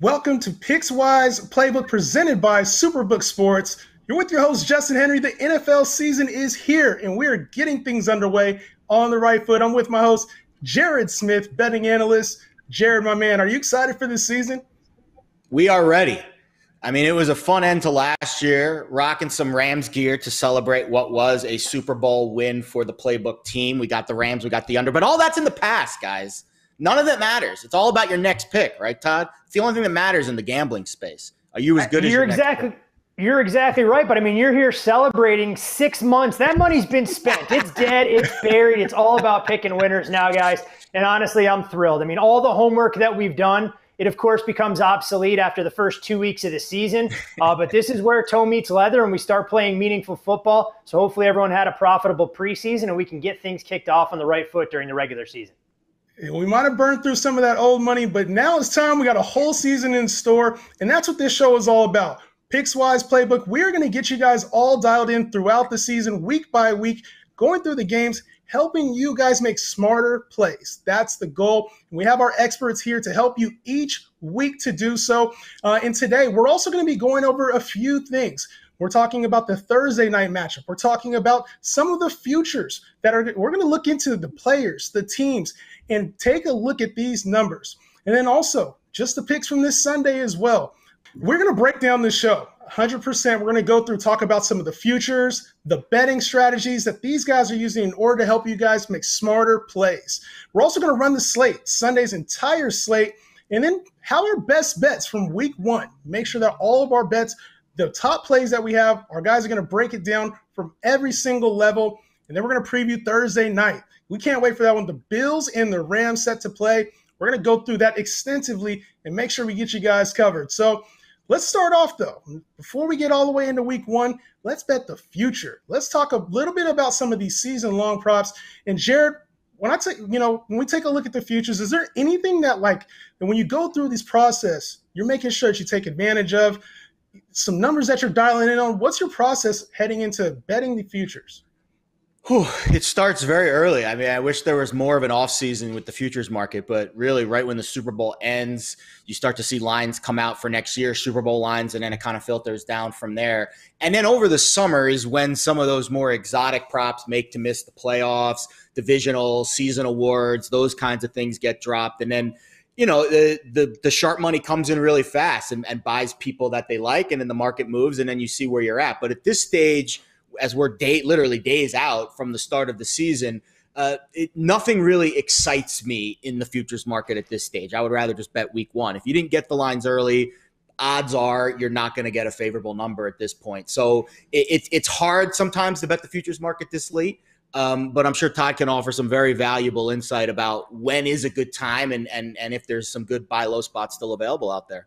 Welcome to Pickswise Playbook presented by Superbook Sports. You're with your host, Justin Henry. The NFL season is here, and we're getting things underway on the right foot. I'm with my host, Jared Smith, betting analyst. Jared, my man, are you excited for this season? We are ready. I mean, it was a fun end to last year, rocking some Rams gear to celebrate what was a Super Bowl win for the Playbook team. We got the Rams, we got the under, but all that's in the past, guys. None of that matters. It's all about your next pick, right, Todd? It's the only thing that matters in the gambling space. Are you as good as your next pick? You're exactly right, but I mean, you're here celebrating 6 months. That money's been spent. It's dead. It's buried. It's all about picking winners now, guys. And honestly, I'm thrilled. I mean, all the homework that we've done, it, of course, becomes obsolete after the first 2 weeks of the season. But this is where toe meets leather and we start playing meaningful football. So hopefully everyone had a profitable preseason and we can get things kicked off on the right foot during the regular season. We might have burned through some of that old money, but now it's time. We got a whole season in store, and that's what this show is all about. Pickswise Playbook. We're going to get you guys all dialed in throughout the season, week by week, going through the games, helping you guys make smarter plays. That's the goal. We have our experts here to help you each week to do so. And today, we're also going to be going over a few things. We're talking about the Thursday night matchup. We're talking about some of the futures we're going to look into the players, the teams, and take a look at these numbers. And then also just the picks from this Sunday as well. We're going to break down the show 100%. We're going to go through, talk about some of the futures, the betting strategies that these guys are using in order to help you guys make smarter plays. We're also going to run the slate, Sunday's entire slate, and then how our best bets from week one. Make sure that all of our bets, the top plays that we have, our guys are going to break it down from every single level. And then we're going to preview Thursday night. We can't wait for that one. The Bills and the Rams set to play. We're going to go through that extensively and make sure we get you guys covered. So let's start off, though. Before we get all the way into week one, let's bet the future. Let's talk a little bit about some of these season-long props. And Jared, when we take a look at the futures, is there anything that when you go through this process, you're making sure that you take advantage of some numbers that you're dialing in on? What's your process heading into betting the futures? It starts very early. I mean, I wish there was more of an off season with the futures market, but really right when the Super Bowl ends, you start to see lines come out for next year, Super Bowl lines, and then it kind of filters down from there. And then over the summer is when some of those more exotic props make to miss the playoffs, divisional, season awards, those kinds of things get dropped. And then, the sharp money comes in really fast and buys people that they like, and then the market moves, and then you see where you're at. But at this stage, as we're literally days out from the start of the season, nothing really excites me in the futures market at this stage. I would rather just bet week one. If you didn't get the lines early, odds are you're not going to get a favorable number at this point. So it's hard sometimes to bet the futures market this late. But I'm sure Todd can offer some very valuable insight about when is a good time and if there's some good buy low spots still available out there.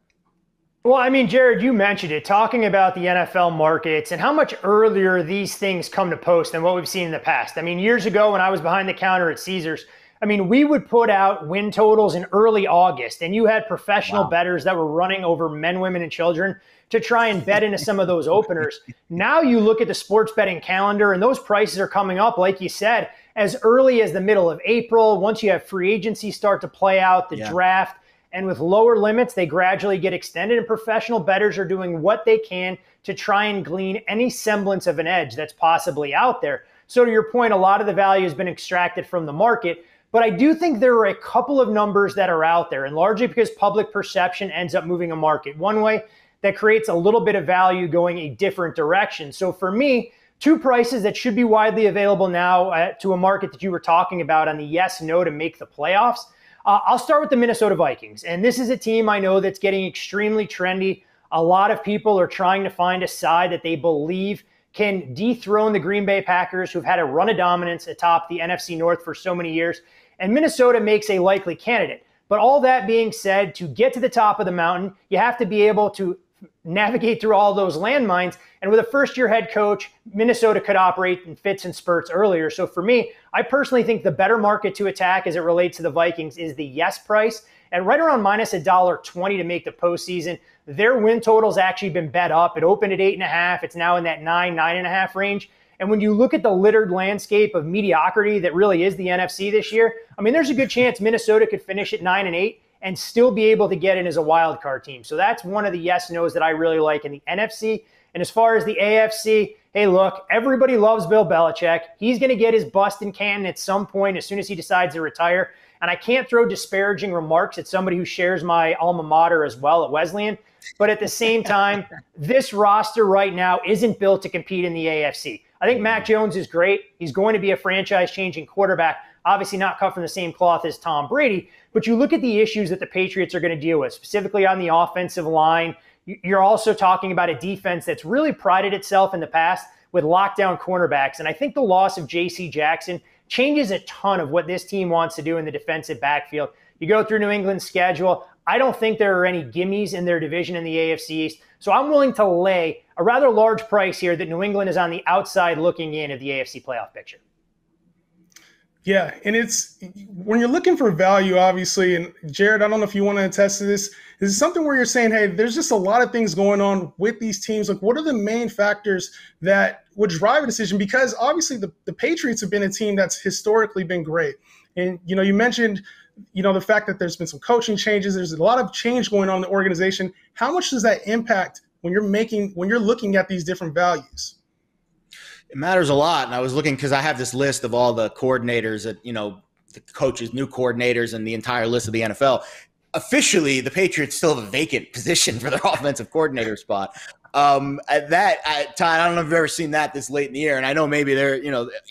Well, I mean, Jared, you mentioned it, talking about the NFL markets and how much earlier these things come to post than what we've seen in the past. I mean, years ago when I was behind the counter at Caesars, I mean, we would put out win totals in early August, and you had professional bettors that were running over men, women, and children to try and bet into some of those openers. Now you look at the sports betting calendar, and those prices are coming up, like you said, as early as the middle of April. Once you have free agency start to play out, the draft, and with lower limits, they gradually get extended, and professional bettors are doing what they can to try and glean any semblance of an edge that's possibly out there. So to your point, a lot of the value has been extracted from the market, but I do think there are a couple of numbers that are out there, and largely because public perception ends up moving a market one way that creates a little bit of value going a different direction. So for me, two prices that should be widely available now to a market that you were talking about on the yes, no to make the playoffs. I'll start with the Minnesota Vikings. And this is a team I know that's getting extremely trendy. A lot of people are trying to find a side that they believe can dethrone the Green Bay Packers, who've had a run of dominance atop the NFC North for so many years. And Minnesota makes a likely candidate. But all that being said, to get to the top of the mountain, you have to be able to navigate through all those landmines. And with a first-year head coach, Minnesota could operate in fits and spurts earlier. So for me, I personally think the better market to attack as it relates to the Vikings is the yes price. At right around minus $1.20 to make the postseason. Their win total's actually been bet up. It opened at 8.5. It's now in that 9.5 range. And when you look at the littered landscape of mediocrity that really is the NFC this year, I mean, there's a good chance Minnesota could finish at 9-8 and still be able to get in as a wild card team. So that's one of the yes-nos that I really like in the NFC. And as far as the AFC, hey, look, everybody loves Bill Belichick. He's going to get his bust in Canton at some point as soon as he decides to retire. And I can't throw disparaging remarks at somebody who shares my alma mater as well at Wesleyan. But at the same time, this roster right now isn't built to compete in the AFC. I think Mac Jones is great. He's going to be a franchise-changing quarterback, obviously not cut from the same cloth as Tom Brady. But you look at the issues that the Patriots are going to deal with, specifically on the offensive line. You're also talking about a defense that's really prided itself in the past with lockdown cornerbacks. And I think the loss of J.C. Jackson changes a ton of what this team wants to do in the defensive backfield. You go through New England's schedule. I don't think there are any gimmies in their division in the AFC East. So I'm willing to lay a rather large price here that New England is on the outside looking in of the AFC playoff picture. Yeah, and it's when you're looking for value, obviously, and Jared, I don't know if you want to attest to this. Is it something where you're saying, hey, there's just a lot of things going on with these teams? Like, what are the main factors that would drive a decision? Because obviously the Patriots have been a team that's historically been great. And, you mentioned, the fact that there's been some coaching changes. There's a lot of change going on in the organization. How much does that impact when you're looking at these different values? It matters a lot. And I was looking because I have this list of all the coordinators that, the coaches, new coordinators, and the entire list of the NFL. Officially, the Patriots still have a vacant position for their offensive coordinator spot. Todd, I don't know if you've ever seen that this late in the year. And I know maybe they're,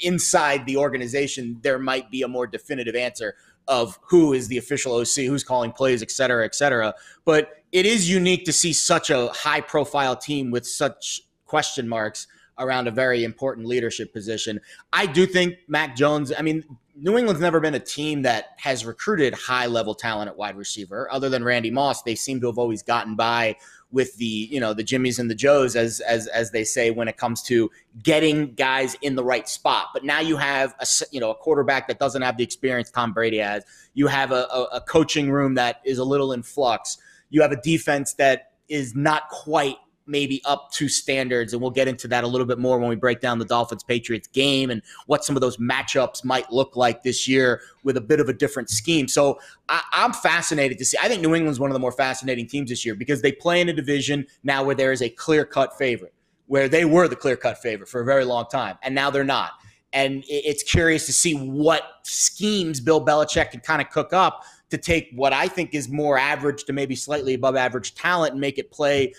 inside the organization, there might be a more definitive answer of who is the official OC, who's calling plays, et cetera, et cetera. But it is unique to see such a high profile team with such question marks around a very important leadership position. I do think Mac Jones, New England's never been a team that has recruited high-level talent at wide receiver. Other than Randy Moss, they seem to have always gotten by with the Jimmies and the Joes, as they say, when it comes to getting guys in the right spot. But now you have a quarterback that doesn't have the experience Tom Brady has. You have a coaching room that is a little in flux. You have a defense that is not quite maybe up to standards, and we'll get into that a little bit more when we break down the Dolphins-Patriots game and what some of those matchups might look like this year with a bit of a different scheme. So I'm fascinated to see. I think New England's one of the more fascinating teams this year because they play in a division now where there is a clear-cut favorite, where they were the clear-cut favorite for a very long time, and now they're not. And it's curious to see what schemes Bill Belichick can kind of cook up to take what I think is more average to maybe slightly above average talent and make it play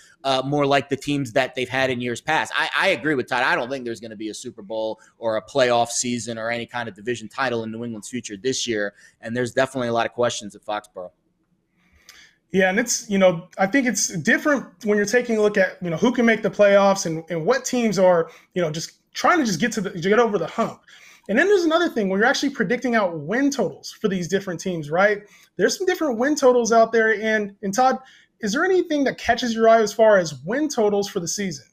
more like the teams that they've had in years past. I agree with Todd. I don't think there's going to be a Super Bowl or a playoff season or any kind of division title in New England's future this year. And there's definitely a lot of questions at Foxborough. Yeah, and it's, I think it's different when you're taking a look at, who can make the playoffs and what teams are, just trying to get over the hump. And then there's another thing where you're actually predicting out win totals for these different teams, right? There's some different win totals out there. And Todd, is there anything that catches your eye as far as win totals for the season?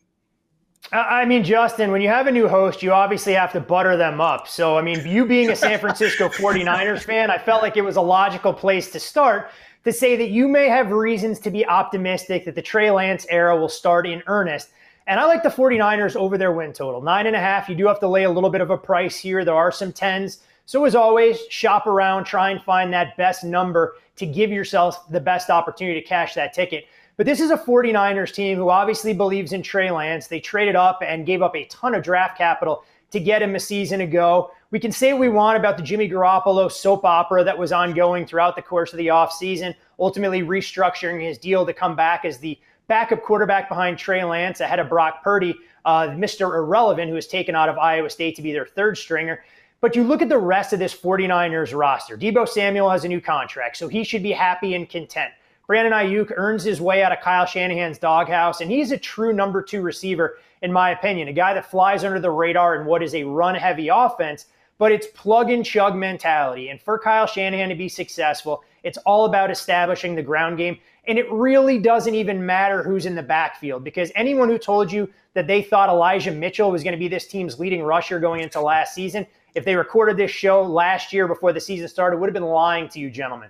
Justin, when you have a new host, you obviously have to butter them up. So, you being a San Francisco 49ers fan, I felt like it was a logical place to start to say that you may have reasons to be optimistic that the Trey Lance era will start in earnest. And I like the 49ers over their win total. 9.5, you do have to lay a little bit of a price here. There are some 10s. So as always, shop around, try and find that best number to give yourself the best opportunity to cash that ticket. But this is a 49ers team who obviously believes in Trey Lance. They traded up and gave up a ton of draft capital to get him a season ago. We can say what we want about the Jimmy Garoppolo soap opera that was ongoing throughout the course of the offseason, ultimately restructuring his deal to come back as the backup quarterback behind Trey Lance ahead of Brock Purdy, Mr. Irrelevant, who was taken out of Iowa State to be their third stringer. But you look at the rest of this 49ers roster. Deebo Samuel has a new contract, so he should be happy and content. Brandon Ayuk earns his way out of Kyle Shanahan's doghouse, and he's a true number 2 receiver, in my opinion, a guy that flies under the radar in what is a run-heavy offense, but it's plug-and-chug mentality. And for Kyle Shanahan to be successful, it's all about establishing the ground game. And it really doesn't even matter who's in the backfield, because anyone who told you that they thought Elijah Mitchell was going to be this team's leading rusher going into last season, if they recorded this show last year before the season started, would have been lying to you, gentlemen.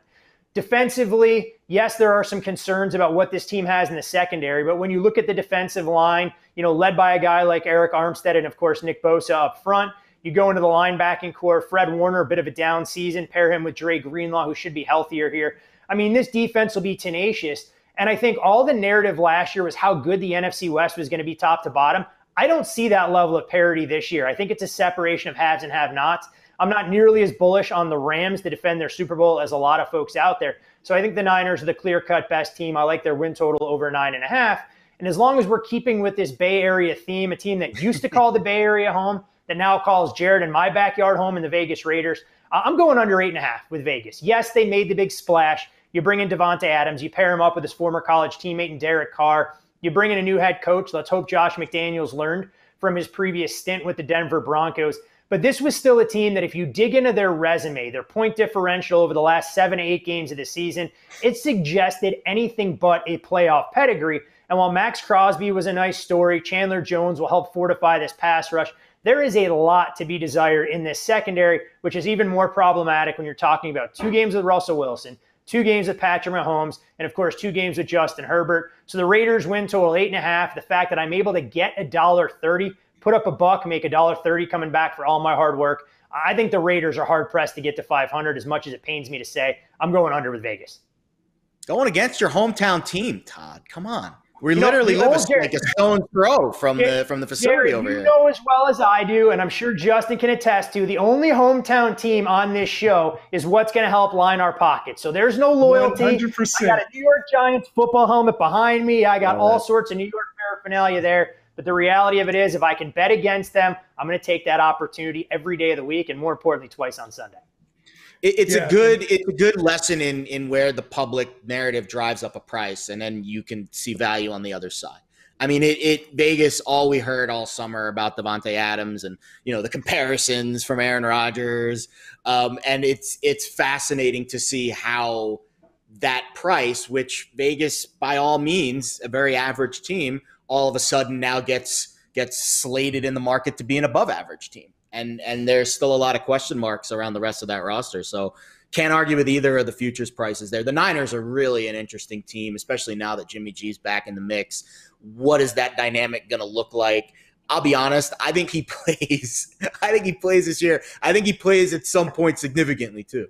Defensively, yes, there are some concerns about what this team has in the secondary, but when you look at the defensive line, led by a guy like Eric Armstead and, of course, Nick Bosa up front, you go into the linebacking core, Fred Warner, a bit of a down season, pair him with Dre Greenlaw, who should be healthier here. I mean, this defense will be tenacious. And I think all the narrative last year was how good the NFC West was going to be top to bottom. I don't see that level of parity this year. I think it's a separation of haves and have-nots. I'm not nearly as bullish on the Rams to defend their Super Bowl as a lot of folks out there. So I think the Niners are the clear-cut best team. I like their win total over 9.5. And as long as we're keeping with this Bay Area theme, a team that used to call the Bay Area home, that now calls Jared and my backyard home in the Vegas Raiders, I'm going under 8.5 with Vegas. Yes, they made the big splash. You bring in Devontae Adams. You pair him up with his former college teammate in Derek Carr. You bring in a new head coach. Let's hope Josh McDaniels learned from his previous stint with the Denver Broncos. But this was still a team that if you dig into their resume, their point differential over the last 7 to 8 games of the season, it suggested anything but a playoff pedigree. And while Max Crosby was a nice story, Chandler Jones will help fortify this pass rush. There is a lot to be desired in this secondary, which is even more problematic when you're talking about 2 games with Russell Wilson, 2 games with Patrick Mahomes, and of course 2 games with Justin Herbert. So the Raiders win total 8.5. The fact that I'm able to get $1.30, put up a buck, make $1.30 coming back for all my hard work. I think the Raiders are hard pressed to get to 500, as much as it pains me to say. I'm going under with Vegas. Going against your hometown team, Todd. Come on. We literally live like a stone's throw from the facility over here. You know as well as I do, and I'm sure Justin can attest to, the only hometown team on this show is what's going to help line our pockets. So there's no loyalty. 100%. I got a New York Giants football helmet behind me. I got all sorts of New York paraphernalia there. But the reality of it is, if I can bet against them, I'm going to take that opportunity every day of the week, and more importantly, twice on Sunday. It's a good lesson in where the public narrative drives up a price, and then you can see value on the other side. I mean, Vegas, all we heard all summer about Devontae Adams and, the comparisons from Aaron Rodgers. And it's fascinating to see how that price, which Vegas, by all means, a very average team, all of a sudden now gets slated in the market to be an above average team. And there's still a lot of question marks around the rest of that roster. So can't argue with either of the futures prices there. The Niners are really an interesting team, especially now that Jimmy G's back in the mix. What is that dynamic going to look like? I'll be honest. I think he plays. I think he plays this year. I think he plays at some point significantly too.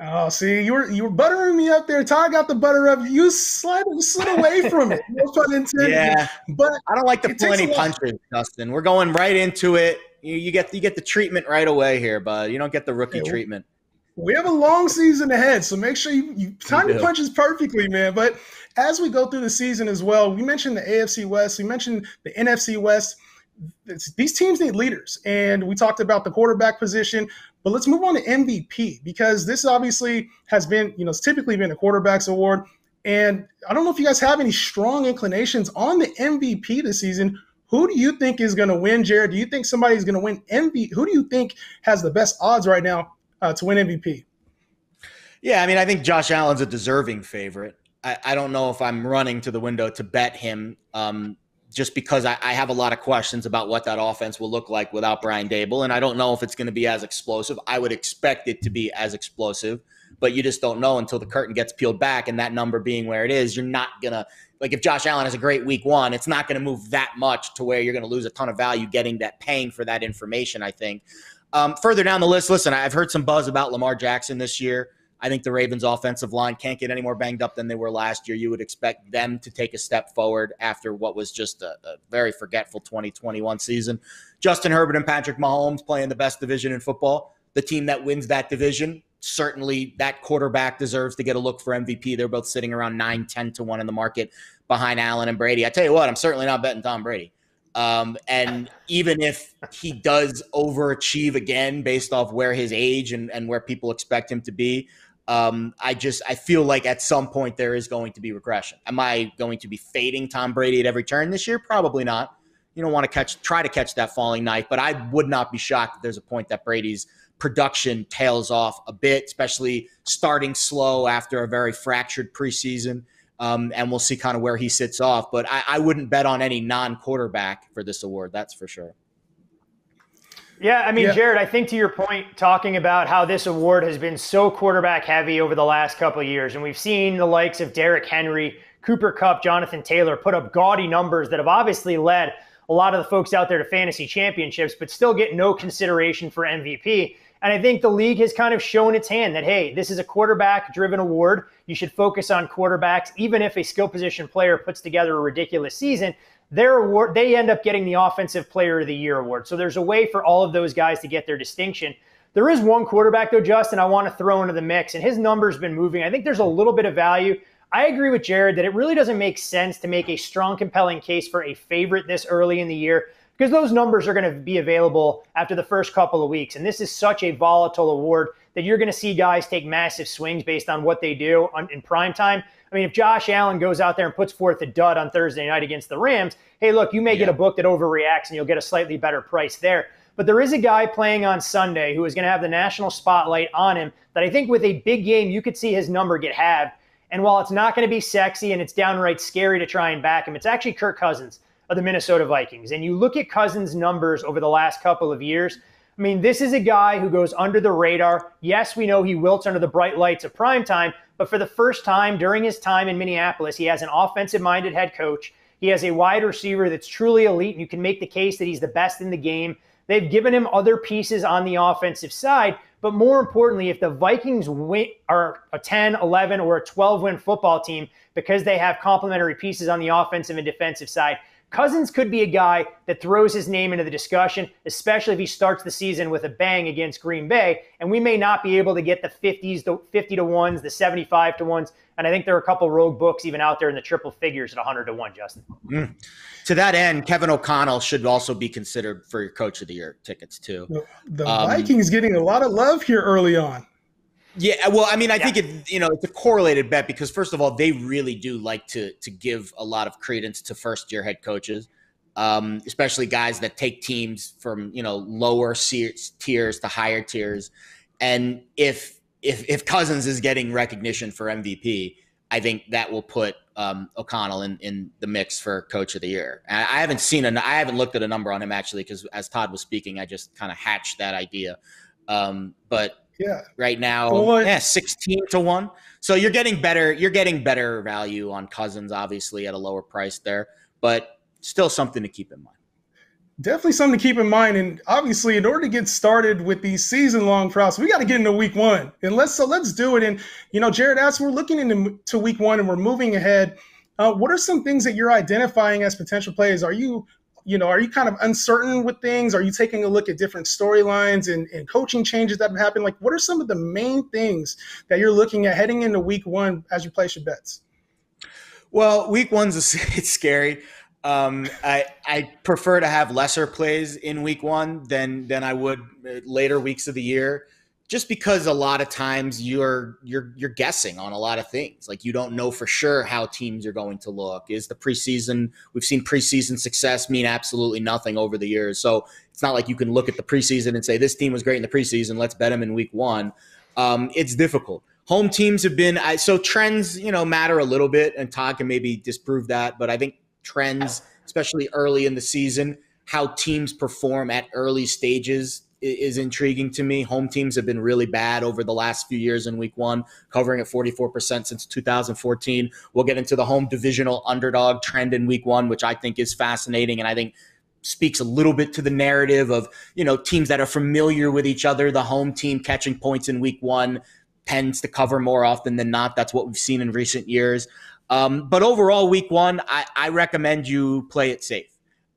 Oh, see, you were buttering me up there. Todd got the butter up. You slid away from it. No pun intended. Yeah, but I don't like to pull any punches, Dustin. We're going right into it. You get the treatment right away here, bud. You don't get the rookie treatment. We have a long season ahead, so make sure you time your punches perfectly, man. But as we go through the season as well, we mentioned the AFC West, we mentioned the NFC West. These teams need leaders, and we talked about the quarterback position. But let's move on to MVP, because this obviously has been, it's typically been a quarterback's award. And I don't know if you guys have any strong inclinations on the MVP this season. Who do you think is going to win, Jared? Do you think somebody's going to win MVP? Who do you think has the best odds right now to win MVP? Yeah, I mean, I think Josh Allen's a deserving favorite. I don't know if I'm running to the window to bet him just because I have a lot of questions about what that offense will look like without Brian Dable, and I don't know if it's going to be as explosive. I would expect it to be as explosive, but you just don't know until the curtain gets peeled back, and that number being where it is, you're not going to – like if Josh Allen has a great week 1, it's not going to move that much to where you're going to lose a ton of value paying for that information, I think. Further down the list, listen, I've heard some buzz about Lamar Jackson this year. I think the Ravens offensive line can't get any more banged up than they were last year. You would expect them to take a step forward after what was just a very forgetful 2021 season. Justin Herbert and Patrick Mahomes playing the best division in football. The team that wins that division, certainly that quarterback deserves to get a look for MVP. They're both sitting around 9-10 to 1 in the market behind Allen and Brady. I tell you what, I'm certainly not betting Tom Brady. And even if he does overachieve again based off where his age and where people expect him to be, I feel like at some point there is going to be regression. Am I going to be fading Tom Brady at every turn this year? Probably not. You don't want to try to catch that falling knife, but I would not be shocked if there's a point that Brady's production tails off a bit, especially starting slow after a very fractured preseason. And we'll see kind of where he sits off. But I wouldn't bet on any non-quarterback for this award. That's for sure. Yeah, I mean, Jared, I think to your point, talking about how this award has been so quarterback heavy over the last couple of years, and we've seen the likes of Derrick Henry, Cooper Kupp, Jonathan Taylor put up gaudy numbers that have obviously led a lot of the folks out there to fantasy championships, but still get no consideration for MVP. And I think the league has kind of shown its hand that, hey, this is a quarterback-driven award. You should focus on quarterbacks. Even if a skill position player puts together a ridiculous season, they end up getting the Offensive Player of the Year award. So there's a way for all of those guys to get their distinction. There is one quarterback, though, Justin, I want to throw into the mix, and his number's been moving. I think there's a little bit of value. I agree with Jared that it really doesn't make sense to make a strong, compelling case for a favorite this early in the year, because those numbers are going to be available after the first couple of weeks. And this is such a volatile award that you're going to see guys take massive swings based on what they do in prime time. I mean, if Josh Allen goes out there and puts forth a dud on Thursday night against the Rams, hey, look, you may get a book that overreacts and you'll get a slightly better price there. But there is a guy playing on Sunday who is going to have the national spotlight on him that I think with a big game, you could see his number get halved. And while it's not going to be sexy and it's downright scary to try and back him, it's actually Kirk Cousins of the Minnesota Vikings. And you look at Cousins' numbers over the last couple of years, I mean, this is a guy who goes under the radar. Yes, we know he wilts under the bright lights of prime time, but for the first time during his time in Minneapolis, he has an offensive-minded head coach. He has a wide receiver that's truly elite, and you can make the case that he's the best in the game. They've given him other pieces on the offensive side, but more importantly, if the Vikings are a 10, 11, or a 12-win football team because they have complementary pieces on the offensive and defensive side, Cousins could be a guy that throws his name into the discussion, especially if he starts the season with a bang against Green Bay. And we may not be able to get the 50 to 1s, the 75 to 1s. And I think there are a couple rogue books even out there in the triple figures at 100 to 1, Justin. To that end, Kevin O'Connell should also be considered for your Coach of the Year tickets too. The Vikings getting a lot of love here early on. Yeah, well, I mean, I think it's a correlated bet because first of all, they really do like to give a lot of credence to first-year head coaches, especially guys that take teams from lower tiers to higher tiers. And if Cousins is getting recognition for MVP, I think that will put O'Connell in the mix for Coach of the Year. And I haven't looked at a number on him actually because as Todd was speaking, I just kind of hatched that idea, but. Yeah. Right now, 16 to 1. So you're getting better value on Cousins, obviously at a lower price there, but still something to keep in mind. Definitely something to keep in mind. And obviously, in order to get started with these season-long props, we got to get into week one. And let's do it. And Jared asked, we're looking into week one and we're moving ahead. What are some things that you're identifying as potential plays? Are you kind of uncertain with things? Are you taking a look at different storylines and coaching changes that have happened? Like, what are some of the main things that you're looking at heading into week one as you place your bets? Well, week one's it's scary. I prefer to have lesser plays in week one than I would later weeks of the year. Just because a lot of times you're guessing on a lot of things. Like you don't know for sure how teams are going to look. Is the preseason, we've seen preseason success mean absolutely nothing over the years. So it's not like you can look at the preseason and say, this team was great in the preseason, let's bet them in week one. It's difficult. Home teams have been, so trends, matter a little bit, and Todd can maybe disprove that. But I think trends, especially early in the season, how teams perform at early stages is intriguing to me. Home teams have been really bad over the last few years in week one, covering at 44% since 2014. We'll get into the home divisional underdog trend in week one, which I think is fascinating and I think speaks a little bit to the narrative of, teams that are familiar with each other. The home team catching points in week one tends to cover more often than not. That's what we've seen in recent years. But overall, week one, I recommend you play it safe.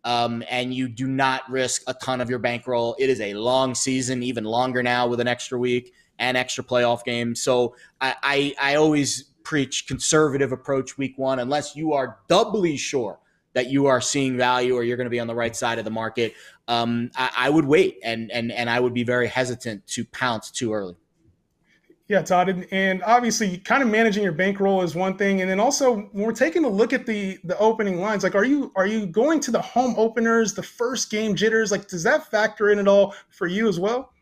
And you do not risk a ton of your bankroll. It is a long season, even longer now with an extra week and extra playoff games. So I always preach conservative approach week one, unless you are doubly sure that you are seeing value or you're going to be on the right side of the market. I would wait and I would be very hesitant to pounce too early. Yeah, Todd, and obviously kind of managing your bankroll is one thing. And then also when we're taking a look at the opening lines, like are you going to the home openers, the first game jitters? Like, does that factor in at all for you as well?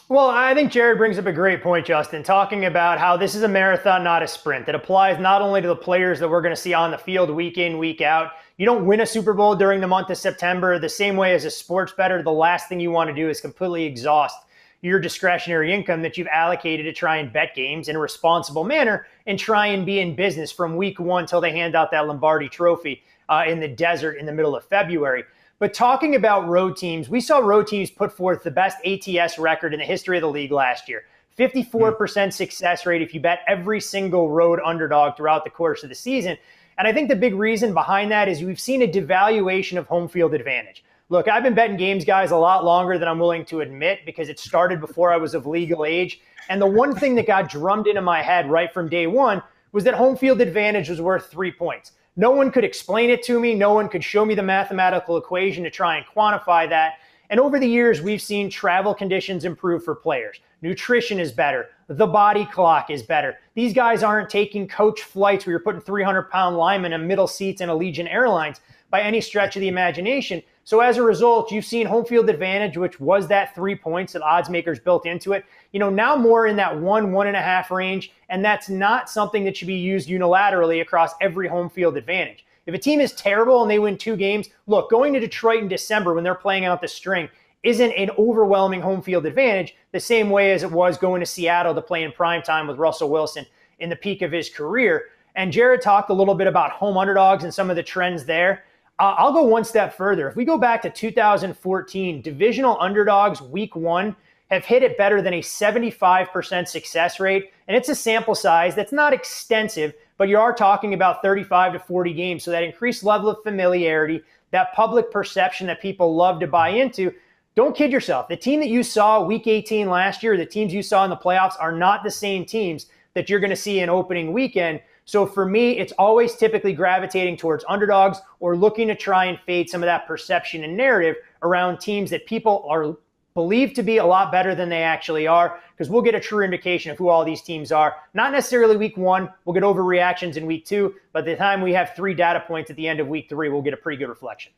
Well, I think Jared brings up a great point, Justin, talking about how this is a marathon, not a sprint. That applies not only to the players that we're going to see on the field week in, week out. You don't win a Super Bowl during the month of September. The same way as a sports bettor, the last thing you want to do is completely exhaust your discretionary income that you've allocated to try and bet games in a responsible manner and try and be in business from week one till they hand out that Lombardi trophy in the desert in the middle of February. But talking about road teams, we saw road teams put forth the best ATS record in the history of the league last year. 54% success rate if you bet every single road underdog throughout the course of the season. And I think the big reason behind that is we've seen a devaluation of home field advantage. Look, I've been betting games, guys, a lot longer than I'm willing to admit because it started before I was of legal age. And the one thing that got drummed into my head right from day one was that home field advantage was worth 3 points. No one could explain it to me. No one could show me the mathematical equation to try and quantify that. And over the years, we've seen travel conditions improve for players. Nutrition is better. The body clock is better. These guys aren't taking coach flights where you're putting 300-pound linemen in middle seats in Allegiant Airlines by any stretch of the imagination. So as a result, you've seen home field advantage, which was that 3 points that odds makers built into it, now more in that 1.5 range. And that's not something that should be used unilaterally across every home field advantage. If a team is terrible and they win 2 games, look, going to Detroit in December when they're playing out the string isn't an overwhelming home field advantage the same way as it was going to Seattle to play in primetime with Russell Wilson in the peak of his career. And Jared talked a little bit about home underdogs and some of the trends there. I'll go one step further. If we go back to 2014, divisional underdogs week 1 have hit it better than a 75% success rate. And it's a sample size that's not extensive, but you are talking about 35 to 40 games. So that increased level of familiarity, that public perception that people love to buy into. Don't kid yourself. The team that you saw week 18 last year, the teams you saw in the playoffs are not the same teams that you're going to see in opening weekend. So for me, it's always typically gravitating towards underdogs or looking to try and fade some of that perception and narrative around teams that people are believed to be a lot better than they actually are, because we'll get a true indication of who all these teams are. Not necessarily week 1. We'll get overreactions in week 2, but by the time we have 3 data points at the end of week 3, we'll get a pretty good reflection.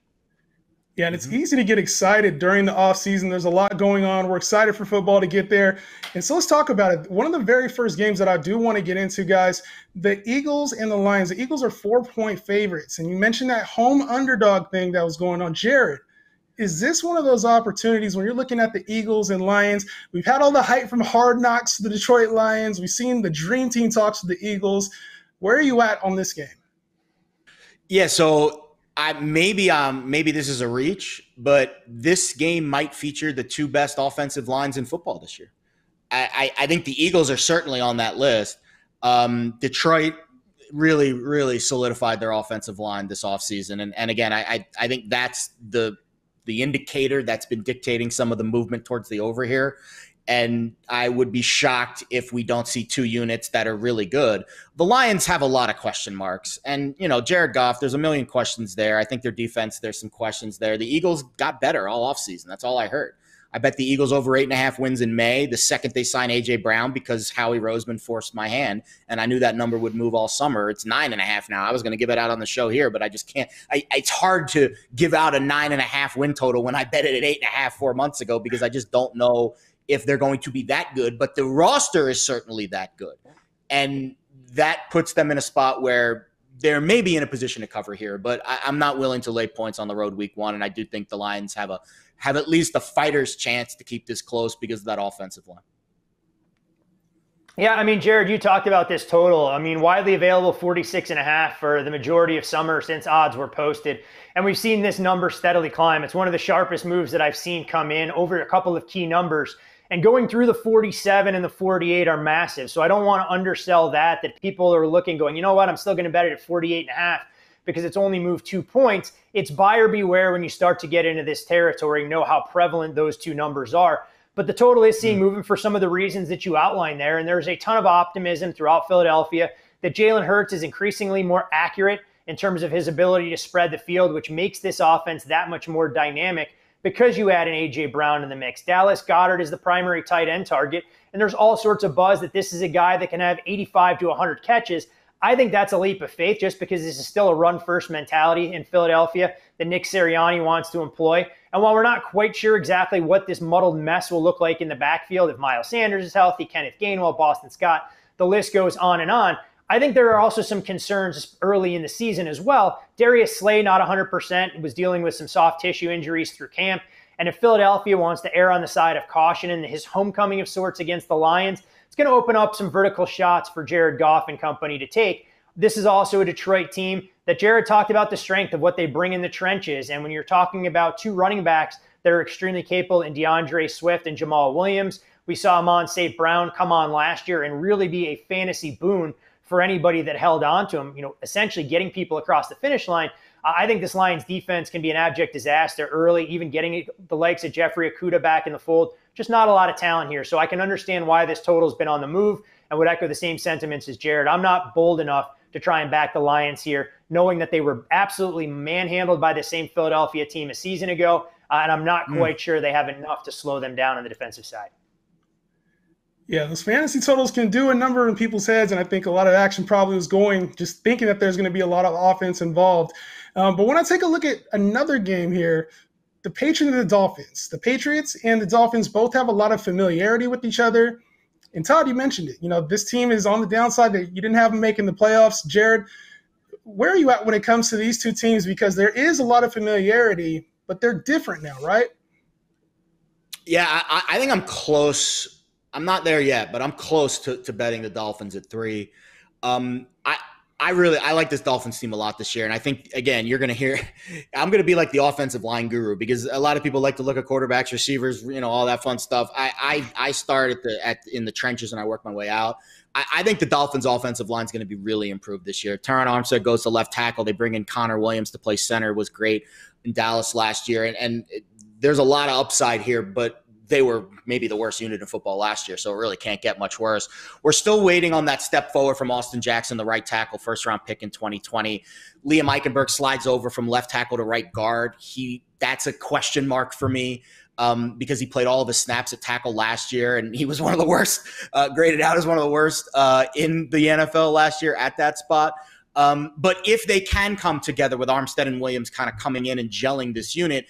Yeah, and it's easy to get excited during the offseason. There's a lot going on. We're excited for football to get there. And so let's talk about it. One of the very first games that I do want to get into, guys, the Eagles and the Lions. The Eagles are 4-point favorites. And you mentioned that home underdog thing that was going on. Jared, is this one of those opportunities when you're looking at the Eagles and Lions? We've had all the hype from Hard Knocks to the Detroit Lions. We've seen the Dream Team talks to the Eagles. Where are you at on this game? Yeah, so maybe this is a reach, but this game might feature the 2 best offensive lines in football this year. I think the Eagles are certainly on that list. Detroit really, really solidified their offensive line this offseason. And again, I think that's the indicator that's been dictating some of the movement towards the over here. And I would be shocked if we don't see 2 units that are really good. The Lions have a lot of question marks. And, Jared Goff, there's a million questions there. I think their defense, there's some questions there. The Eagles got better all offseason. That's all I heard. I bet the Eagles over 8.5 wins in May, the second they sign A.J. Brown, because Howie Roseman forced my hand, and I knew that number would move all summer. It's 9.5 now. I was going to give it out on the show here, but I just can't. It's hard to give out a 9.5 win total when I bet it at 8.5 4 months ago because I just don't know if they're going to be that good, but the roster is certainly that good. And that puts them in a spot where they're maybe in a position to cover here, but I'm not willing to lay points on the road week 1. And I do think the Lions have at least a fighter's chance to keep this close because of that offensive line. Yeah, Jared, you talked about this total. Widely available 46.5 for the majority of summer since odds were posted. And we've seen this number steadily climb. It's one of the sharpest moves that I've seen come in over a couple of key numbers. And going through the 47 and the 48 are massive. So I don't want to undersell that people are looking, going, you know what, I'm still going to bet it at 48.5 because it's only moved 2 points. It's buyer beware when you start to get into this territory, know how prevalent those 2 numbers are. But the total is seeing moving for some of the reasons that you outlined there. And there's a ton of optimism throughout Philadelphia that Jalen Hurts is increasingly more accurate in terms of his ability to spread the field, which makes this offense that much more dynamic because you add an A.J. Brown in the mix. Dallas Goedert is the primary tight end target, and there's all sorts of buzz that this is a guy that can have 85 to 100 catches. I think that's a leap of faith just because this is still a run-first mentality in Philadelphia that Nick Sirianni wants to employ. And while we're not quite sure exactly what this muddled mess will look like in the backfield, if Miles Sanders is healthy, Kenneth Gainwell, Boston Scott, the list goes on and on. I think there are also some concerns early in the season as well. Darius Slay, not 100%, was dealing with some soft tissue injuries through camp. And if Philadelphia wants to err on the side of caution in his homecoming of sorts against the Lions, it's going to open up some vertical shots for Jared Goff and company to take. this is also a Detroit team that Jared talked about the strength of what they bring in the trenches. And when you're talking about two running backs that are extremely capable in DeAndre Swift and Jamal Williams, we saw Amon St. Brown come on last year and really be a fantasy boon for anybody that held on to him, essentially getting people across the finish line. I think this Lions defense can be an abject disaster early, even getting the likes of Jeffrey Okudah back in the fold. Just not a lot of talent here. So I can understand why this total has been on the move and would echo the same sentiments as Jared. I'm not bold enough to try and back the Lions here, knowing that they were absolutely manhandled by the same Philadelphia team a season ago. And I'm not quite sure they have enough to slow them down on the defensive side. Yeah, those fantasy totals can do a number in people's heads, and I think a lot of action probably was going just thinking that there's going to be a lot of offense involved. But when I take a look at another game here, the Patriots and the Dolphins. The Patriots and the Dolphins both have a lot of familiarity with each other. And Todd, you mentioned it. This team is on the downside that you didn't have them making the playoffs. Jared, where are you at when it comes to these two teams? Because there is a lot of familiarity, but they're different now, right? Yeah, I think I'm close. I'm not there yet, but I'm close to betting the Dolphins at 3. I like this Dolphins team a lot this year. And I think, again, you're going to hear – I'm going to be like the offensive line guru because a lot of people like to look at quarterbacks, receivers, all that fun stuff. I start in the trenches and I work my way out. I think the Dolphins' offensive line is going to be really improved this year. Terron Armstead goes to left tackle. They bring in Connor Williams to play center. Was great in Dallas last year. And there's a lot of upside here, but they were maybe the worst unit in football last year, so it really can't get much worse. We're still waiting on that step forward from Austin Jackson, the right tackle, first-round pick in 2020. Liam Eichenberg slides over from left tackle to right guard. That's a question mark for me because he played all of his snaps at tackle last year, and he was one of the worst, graded out as one of the worst in the NFL last year at that spot. But if they can come together with Armstead and Williams kind of coming in and gelling this unit,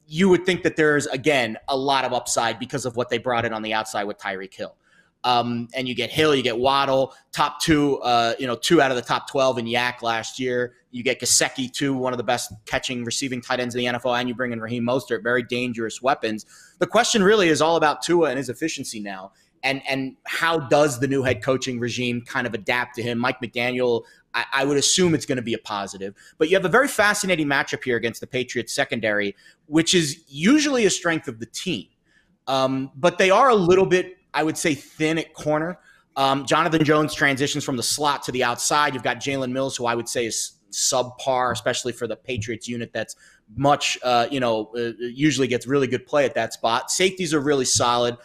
you would think that there's, again, a lot of upside because of what they brought in on the outside with Tyreek Hill. And you get Hill, you get Waddle, top 2, 2 out of the top 12 in Yak last year. You get Gesicki, too, one of the best catching, receiving tight ends in the NFL, and you bring in Raheem Mostert, very dangerous weapons. The question really is all about Tua and his efficiency now. And how does the new head coaching regime kind of adapt to him? Mike McDaniel, I would assume it's going to be a positive. But you have a very fascinating matchup here against the Patriots secondary, which is usually a strength of the team. But they are a little bit, I would say, thin at corner. Jonathan Jones transitions from the slot to the outside. You've got Jalen Mills, who I would say is subpar, especially for the Patriots unit that's much, usually gets really good play at that spot. Safeties are really solid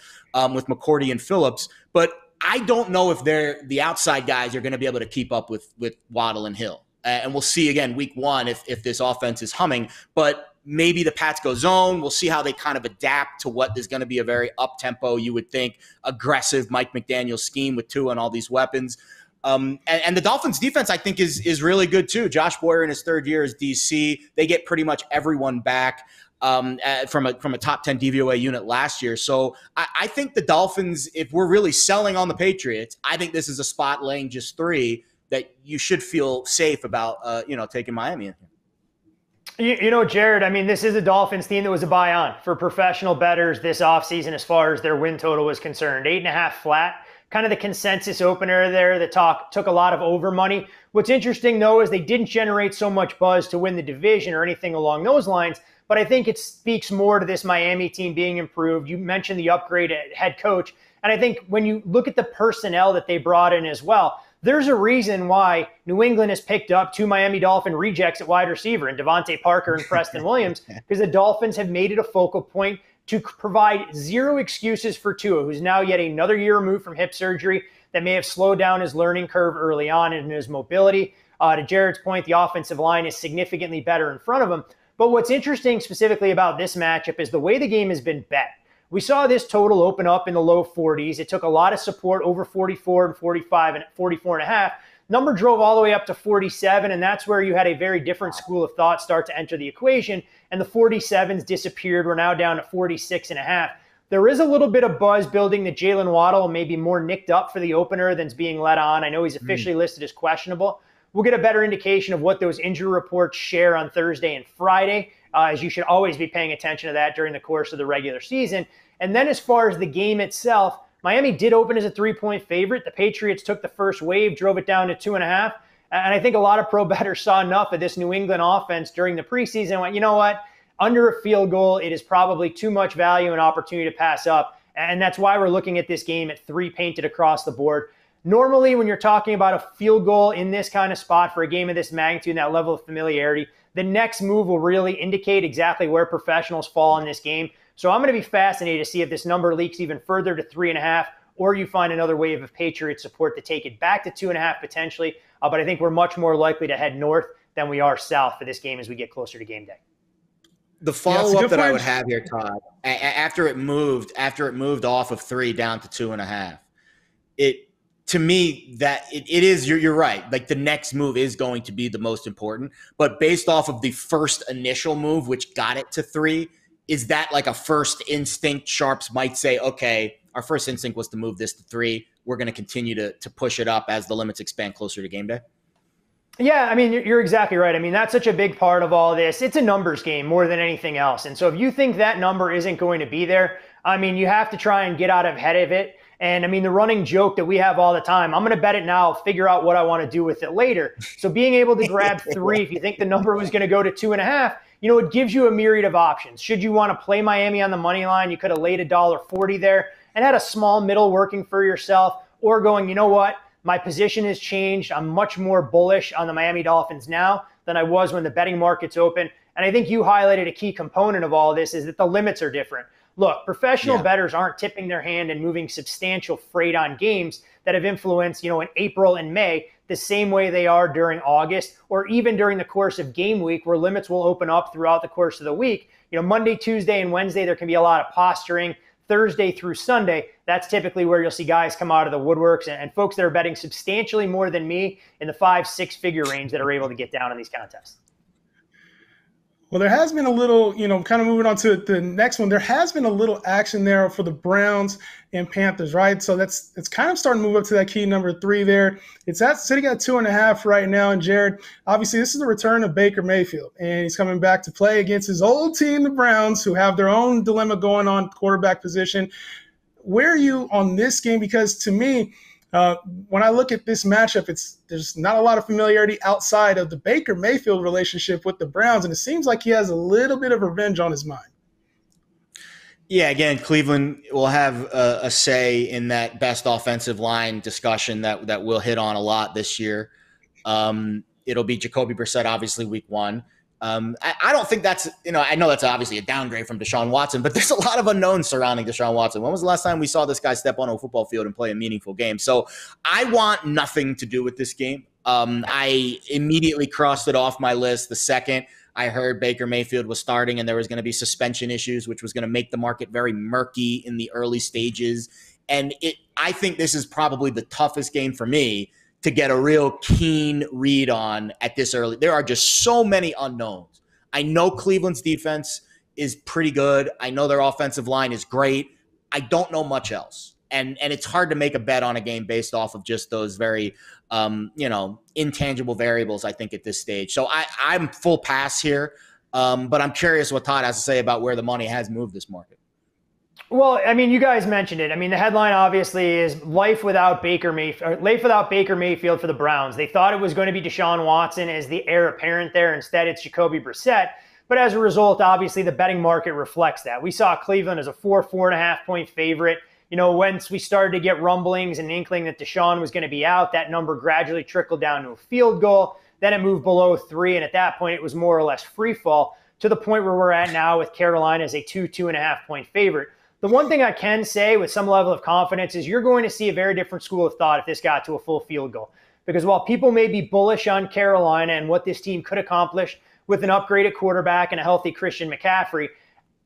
with McCourty and Phillips. But I don't know if the outside guys are going to be able to keep up with Waddle and Hill. And we'll see again week 1 if this offense is humming. But maybe the Pats go zone. We'll see how they kind of adapt to what is going to be a very up-tempo, you would think, aggressive Mike McDaniel scheme with Tua and all these weapons. And the Dolphins defense, I think, is really good too. Josh Boyer in his 3rd year as DC. They get pretty much everyone back from a top 10 DVOA unit last year. So I think the Dolphins, if we're really selling on the Patriots, I think this is a spot laying just 3 that you should feel safe about, taking Miami in here. Jared, this is a Dolphins team that was a buy on for professional bettors this offseason as far as their win total was concerned. 8.5 flat, kind of the consensus opener there that took a lot of over money. What's interesting, though, is they didn't generate so much buzz to win the division or anything along those lines. But I think it speaks more to this Miami team being improved. You mentioned the upgrade at head coach. And I think when you look at the personnel that they brought in as well, there's a reason why New England has picked up 2 Miami Dolphin rejects at wide receiver in Devontae Parker and Preston Williams, because the Dolphins have made it a focal point to provide zero excuses for Tua, who's now yet another year removed from hip surgery that may have slowed down his learning curve early on in his mobility. To Jared's point, the offensive line is significantly better in front of him. But what's interesting specifically about this matchup is the way the game has been bet. We saw this total open up in the low 40s. It took a lot of support over 44 and 45 and 44.5. Number drove all the way up to 47, and that's where you had a very different school of thought start to enter the equation, and the 47s disappeared. We're now down to 46.5. There is a little bit of buzz building that Jalen Waddle may be more nicked up for the opener than's being let on. I know he's officially listed as questionable. We'll get a better indication of what those injury reports share on Thursday and Friday, as you should always be paying attention to that during the course of the regular season. And then as far as the game itself, Miami did open as a 3-point favorite. The Patriots took the first wave, drove it down to 2.5. And I think a lot of pro bettors saw enough of this New England offense during the preseason and went, you know what? Under a field goal, it is probably too much value and opportunity to pass up. And that's why we're looking at this game at 3 painted across the board. Normally, when you're talking about a field goal in this kind of spot for a game of this magnitude and that level of familiarity, the next move will really indicate exactly where professionals fall in this game. So I'm going to be fascinated to see if this number leaks even further to 3.5, or you find another wave of Patriots support to take it back to 2.5 potentially. But I think we're much more likely to head north than we are south for this game as we get closer to game day. The follow-up that I would have here, Todd, after it moved off of 3 down to 2.5, to me, that it is, you're right. Like, the next move is going to be the most important. But based off of the first initial move, which got it to 3, is that like a first instinct? Sharps might say, okay, our first instinct was to move this to 3. We're going to continue to push it up as the limits expand closer to game day. Yeah, I mean, you're exactly right. I mean, that's such a big part of all this. It's a numbers game more than anything else. And so if you think that number isn't going to be there, I mean, you have to try and get out ahead of it. And I mean, the running joke that we have all the time, I'm going to bet it now, figure out what I want to do with it later. So being able to grab 3, if you think the number was going to go to 2.5, you know, it gives you a myriad of options. Should you want to play Miami on the money line, you could have laid $1.40 there and had a small middle working for yourself, or going, you know what, my position has changed. I'm much more bullish on the Miami Dolphins now than I was when the betting market's open. And I think you highlighted a key component of all this is that the limits are different. Look, professional bettors aren't tipping their hand and moving substantial freight on games that have influenced, you know, in April and May, the same way they are during August, or even during the course of game week, where limits will open up throughout the course of the week. You know, Monday, Tuesday, and Wednesday, there can be a lot of posturing. Thursday through Sunday, that's typically where you'll see guys come out of the woodworks and folks that are betting substantially more than me in the 5-6 figure range that are able to get down in these contests. Well, there has been a little, you know, kind of moving on to the next one. There has been a little action there for the Browns and Panthers, right? So it's kind of starting to move up to that key number 3 there. It's sitting at 2.5 right now. And Jared, obviously, this is the return of Baker Mayfield, and he's coming back to play against his old team, the Browns, who have their own dilemma going on quarterback position. Where are you on this game? Because to me, when I look at this matchup, there's not a lot of familiarity outside of the Baker Mayfield relationship with the Browns, and it seems like he has a little bit of revenge on his mind. Yeah, again, Cleveland will have a say in that best offensive line discussion that we'll hit on a lot this year. It'll be Jacoby Brissett, obviously, week 1. I don't think that's, you know, I know that's obviously a downgrade from Deshaun Watson, but there's a lot of unknowns surrounding Deshaun Watson. When was the last time we saw this guy step on a football field and play a meaningful game? So I want nothing to do with this game. I immediately crossed it off my list the second I heard Baker Mayfield was starting and there was going to be suspension issues, which was going to make the market very murky in the early stages. And I think this is probably the toughest game for me to get a real keen read on at this early. There are just so many unknowns. I know Cleveland's defense is pretty good. I know their offensive line is great. I don't know much else. And it's hard to make a bet on a game based off of just those very, intangible variables, I think, at this stage. So I'm full pass here, but I'm curious what Todd has to say about where the money has moved this market. Well, I mean, you guys mentioned it. I mean, the headline obviously is life without Baker Mayfield for the Browns. They thought it was going to be Deshaun Watson as the heir apparent there. Instead, it's Jacoby Brissett. But as a result, obviously, the betting market reflects that. We saw Cleveland as a 4.5 point favorite. You know, once we started to get rumblings and inkling that Deshaun was going to be out, that number gradually trickled down to a field goal. Then it moved below 3, and at that point, it was more or less free fall to the point where we're at now with Carolina as a 2.5 point favorite. The one thing I can say with some level of confidence is you're going to see a very different school of thought if this got to a full field goal. Because while people may be bullish on Carolina and what this team could accomplish with an upgraded quarterback and a healthy Christian McCaffrey,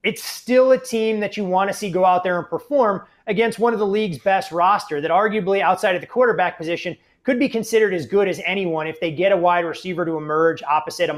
it's still a team that you want to see go out there and perform against one of the league's best roster that arguably outside of the quarterback position could be considered as good as anyone if they get a wide receiver to emerge opposite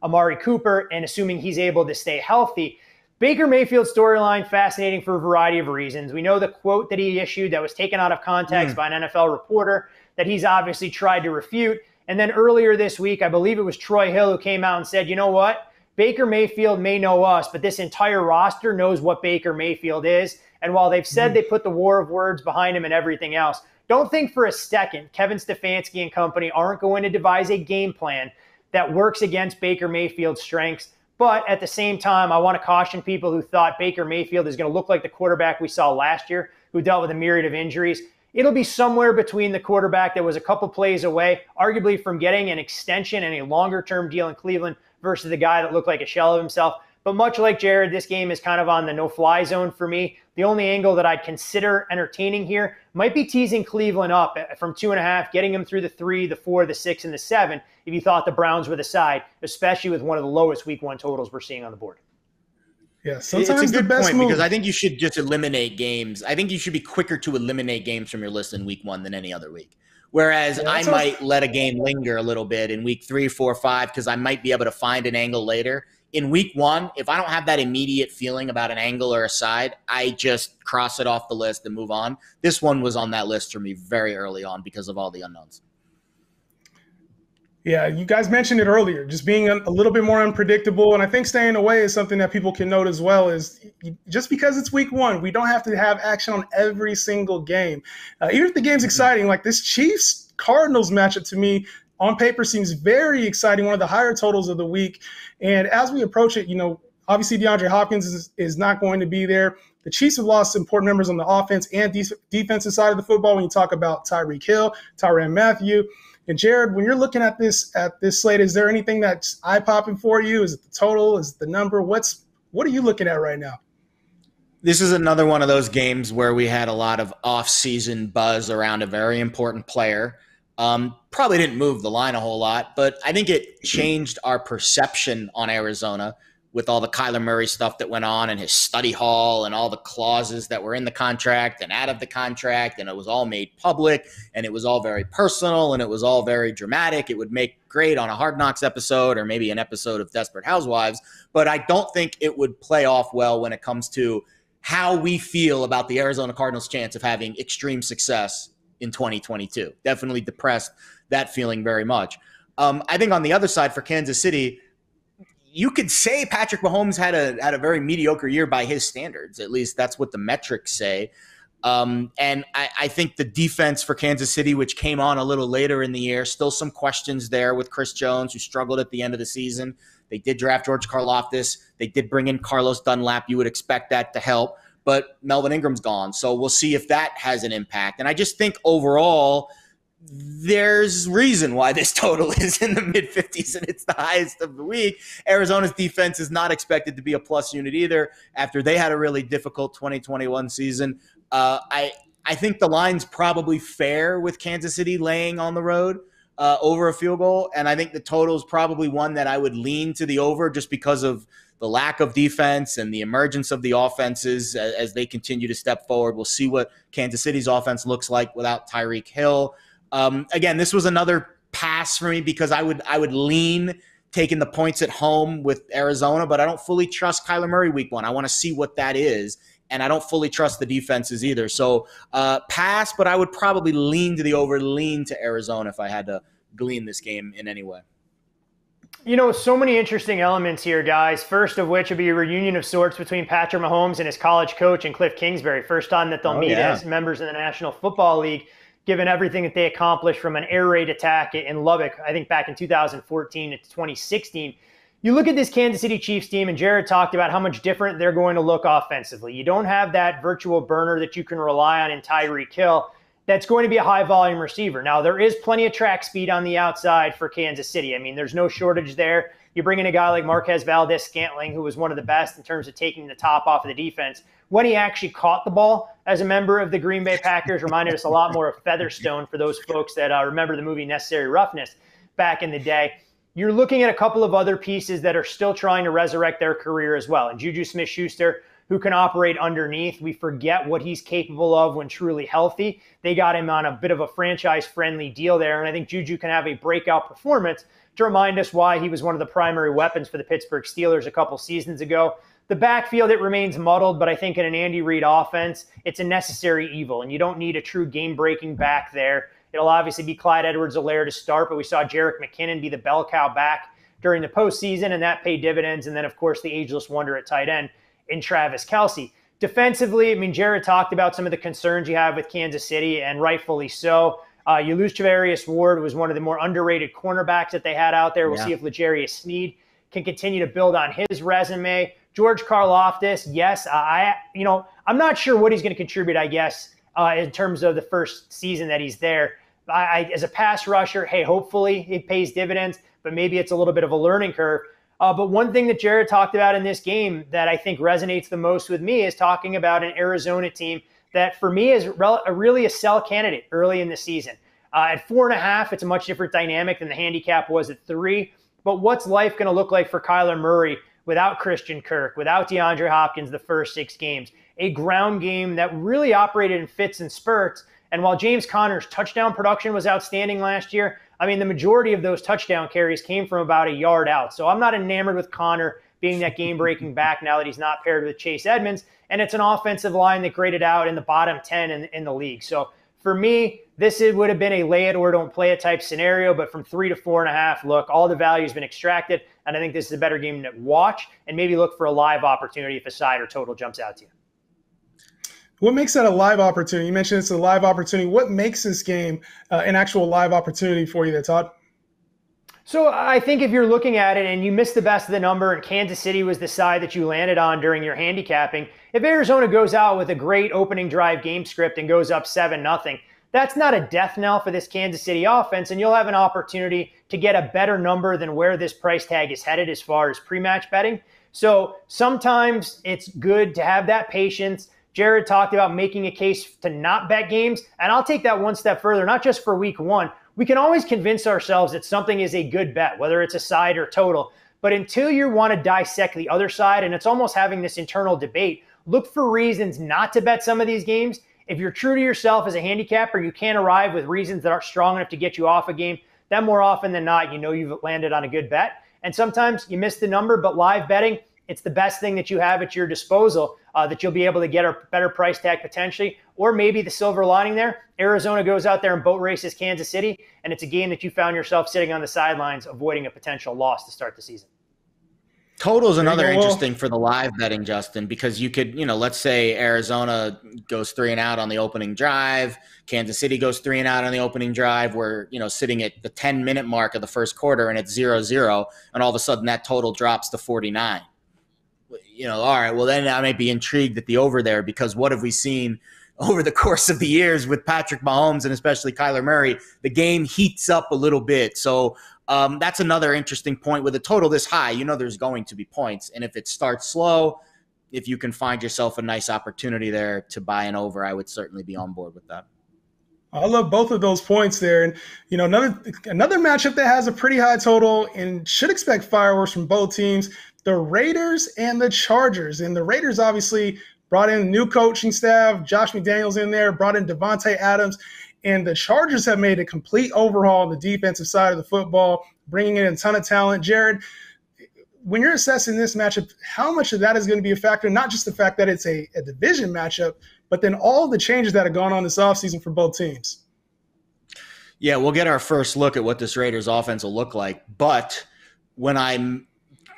Amari Cooper and assuming he's able to stay healthy. Baker Mayfield's storyline, fascinating for a variety of reasons. We know the quote that he issued that was taken out of context by an NFL reporter that he's obviously tried to refute. And then earlier this week, I believe it was Troy Hill who came out and said, you know what? Baker Mayfield may know us, but this entire roster knows what Baker Mayfield is. And while they've said they put the war of words behind him and everything else, don't think for a second Kevin Stefanski and company aren't going to devise a game plan that works against Baker Mayfield's strengths. But at the same time, I want to caution people who thought Baker Mayfield is going to look like the quarterback we saw last year, who dealt with a myriad of injuries. It'll be somewhere between the quarterback that was a couple plays away, arguably from getting an extension and a longer-term deal in Cleveland, versus the guy that looked like a shell of himself. But much like Jared, this game is kind of on the no-fly zone for me. The only angle that I'd consider entertaining here might be teasing Cleveland up from 2.5, getting them through the 3, the 4, the 6, and the 7 if you thought the Browns were the side, especially with one of the lowest week 1 totals we're seeing on the board. Yeah, sometimes it's a good the best point move. because I think you should just eliminate games. I think you should be quicker to eliminate games from your list in week 1 than any other week. Whereas I might let a game linger a little bit in week 3, 4, 5 because I might be able to find an angle later. In week 1, if I don't have that immediate feeling about an angle or a side, I just cross it off the list and move on. This one was on that list for me very early on because of all the unknowns. Yeah, you guys mentioned it earlier, just being a little bit more unpredictable. And I think staying away is something that people can note as well, is just because it's week 1, we don't have to have action on every single game. Even if the game's exciting, like this Chiefs-Cardinals matchup to me on paper seems very exciting, one of the higher totals of the week. And as we approach it, obviously DeAndre Hopkins is not going to be there. The Chiefs have lost important members on the offense and defensive side of the football when you talk about Tyreek Hill, Tyrann Mathieu. And Jared, when you're looking at this slate, is there anything that's eye-popping for you? Is it the total? Is it the number? What are you looking at right now? This is another one of those games where we had a lot of off-season buzz around a very important player. Probably didn't move the line a whole lot, but I think it changed our perception on Arizona with all the Kyler Murray stuff that went on and his study hall and all the clauses that were in the contract and out of the contract, and it was all made public and it was all very personal and it was all very dramatic. It would make great on a Hard Knocks episode or maybe an episode of Desperate Housewives, but I don't think it would play off well when it comes to how we feel about the Arizona Cardinals' chance of having extreme success in 2022. Definitely depressed that feeling very much. I think on the other side for Kansas City, you could say Patrick Mahomes had a very mediocre year by his standards. At least that's what the metrics say. And I think the defense for Kansas City, which came on a little later in the year, still some questions there with Chris Jones, who struggled at the end of the season. They did draft George Karlaftis. They did bring in Carlos Dunlap. You would expect that to help. But Melvin Ingram's gone. So we'll see if that has an impact. And I just think overall, there's reason why this total is in the mid-50s and it's the highest of the week. Arizona's defense is not expected to be a plus unit either after they had a really difficult 2021 season. I think the line's probably fair with Kansas City laying on the road over a field goal, and I think the total is probably one that I would lean to the over just because of the lack of defense and the emergence of the offenses as they continue to step forward. We'll see what Kansas City's offense looks like without Tyreek Hill. Again, this was another pass for me because I would lean taking the points at home with Arizona, but I don't fully trust Kyler Murray week 1. I want to see what that is, and I don't fully trust the defenses either. So pass, but I would probably lean to the over, lean to Arizona if I had to glean this game in any way. So many interesting elements here, guys. First of which would be a reunion of sorts between Patrick Mahomes and his college coach and Cliff Kingsbury. First time that they'll meet as members in the National Football League, given everything that they accomplished from an air raid attack in Lubbock, I think back in 2014 to 2016. You look at this Kansas City Chiefs team, and Jared talked about how much different they're going to look offensively. You don't have that virtual burner that you can rely on in Tyreek Hill that's going to be a high-volume receiver. Now, there is plenty of track speed on the outside for Kansas City. I mean, there's no shortage there. You bring in a guy like Marquez Valdez-Scantling, who was one of the best in terms of taking the top off of the defense. When he actually caught the ball as a member of the Green Bay Packers, reminded us a lot more of Featherstone for those folks that remember the movie Necessary Roughness back in the day. You're looking at a couple of other pieces that are still trying to resurrect their career as well. And Juju Smith-Schuster, who can operate underneath. We forget what he's capable of when truly healthy. They got him on a bit of a franchise-friendly deal there, and I think Juju can have a breakout performance to remind us why he was one of the primary weapons for the Pittsburgh Steelers a couple seasons ago. The backfield, it remains muddled, but I think in an Andy Reid offense, it's a necessary evil, and you don't need a true game-breaking back there. It'll obviously be Clyde Edwards-Helaire to start, but we saw Jerick McKinnon be the bell cow back during the postseason, and that paid dividends. And then, of course, the ageless wonder at tight end in Travis Kelce. Defensively, I mean, Jared talked about some of the concerns you have with Kansas City, and rightfully so. You lose Charvarius Ward, who was one of the more underrated cornerbacks that they had out there. We'll see if L'Jarius Sneed can continue to build on his resume. George Karlaftis, yes, I'm not sure what he's going to contribute, I guess, in terms of the first season that he's there. As a pass rusher, hey, hopefully it pays dividends, but maybe it's a little bit of a learning curve. But one thing that Jared talked about in this game that I think resonates the most with me is talking about an Arizona team that for me is really a sell candidate early in the season. At 4.5, it's a much different dynamic than the handicap was at 3. But what's life going to look like for Kyler Murray without Christian Kirk, without DeAndre Hopkins the first 6 games? A ground game that really operated in fits and spurts. And while James Conner's touchdown production was outstanding last year, I mean, the majority of those touchdown carries came from about a yard out. So I'm not enamored with Conner being that game-breaking back now that he's not paired with Chase Edmonds. And it's an offensive line that graded out in the bottom 10 in the league. So for me, this would have been a lay it or don't play it type scenario. But from 3 to 4.5, look, all the value has been extracted. And I think this is a better game to watch and maybe look for a live opportunity if a side or total jumps out to you. What makes that a live opportunity? You mentioned it's a live opportunity. What makes this game an actual live opportunity for you there, Todd? So I think if you're looking at it and you missed the best of the number and Kansas City was the side that you landed on during your handicapping, if Arizona goes out with a great opening drive game script and goes up 7-0, that's not a death knell for this Kansas City offense, and you'll have an opportunity to get a better number than where this price tag is headed as far as pre-match betting. So sometimes it's good to have that patience. Jared talked about making a case to not bet games, and I'll take that one step further, not just for week 1. We can always convince ourselves that something is a good bet, whether it's a side or total. But until you want to dissect the other side, and it's almost having this internal debate, look for reasons not to bet some of these games. If you're true to yourself as a handicapper, you can't arrive with reasons that aren't strong enough to get you off a game. Then more often than not, you know you've landed on a good bet. And sometimes you miss the number, but live betting, it's the best thing that you have at your disposal that you'll be able to get a better price tag potentially. Or maybe the silver lining there, Arizona goes out there and boat races Kansas City, and it's a game that you found yourself sitting on the sidelines avoiding a potential loss to start the season. Total is another interesting for the live betting, Justin, because you could, let's say Arizona goes 3 and out on the opening drive. Kansas City goes 3 and out on the opening drive. We're, sitting at the 10-minute mark of the first quarter and it's 0-0. And all of a sudden that total drops to 49. All right, well, then I might be intrigued at the over there, because what have we seen over the course of the years with Patrick Mahomes and especially Kyler Murray? The game heats up a little bit. So that's another interesting point. With a total this high, there's going to be points. And if it starts slow, if you can find yourself a nice opportunity there to buy an over, I would certainly be on board with that. I love both of those points there. And, another matchup that has a pretty high total and should expect fireworks from both teams, the Raiders and the Chargers. And the Raiders obviously brought in a new coaching staff. Josh McDaniels in there, brought in Devontae Adams. And the Chargers have made a complete overhaul on the defensive side of the football, bringing in a ton of talent. Jared, when you're assessing this matchup, how much of that is going to be a factor? Not just the fact that it's a division matchup, but then all the changes that have gone on this offseason for both teams. Yeah, we'll get our first look at what this Raiders offense will look like. But when I'm,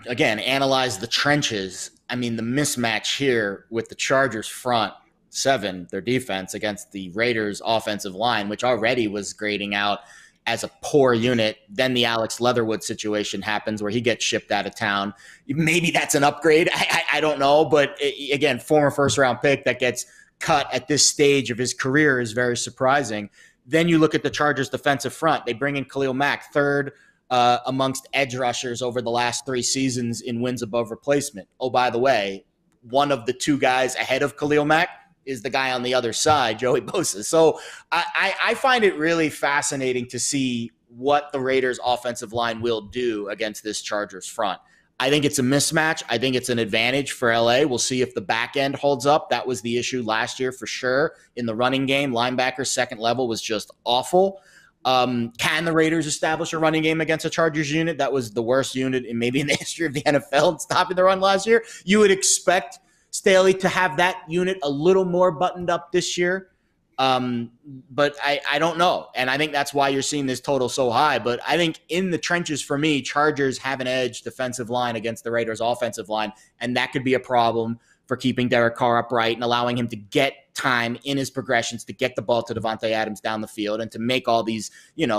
again, analyze the trenches, I mean, the mismatch here with the Chargers front 7, their defense, against the Raiders offensive line, which already was grading out as a poor unit. Then the Alex Leatherwood situation happens where he gets shipped out of town. Maybe that's an upgrade. I don't know. But again, former first-round pick that gets cut at this stage of his career is very surprising. Then you look at the Chargers defensive front. They bring in Khalil Mack, third amongst edge rushers over the last 3 seasons in wins above replacement. Oh, by the way, one of the 2 guys ahead of Khalil Mack is the guy on the other side, Joey Bosa. So I find it really fascinating to see what the Raiders offensive line will do against this Chargers front. I think it's a mismatch. I think it's an advantage for LA. We'll see if the back end holds up. That was the issue last year for sure. In the running game, linebacker second level was just awful. Can the Raiders establish a running game against a Chargers unit that was the worst unit in the history of the NFL in stopping the run last year? You would expect Staley to have that unit a little more buttoned up this year. But I don't know. And I think that's why you're seeing this total so high. But I think in the trenches for me, Chargers have an edge defensive line against the Raiders offensive line. And that could be a problem for keeping Derek Carr upright and allowing him to get time in his progressions to get the ball to Davante Adams down the field and to make all these,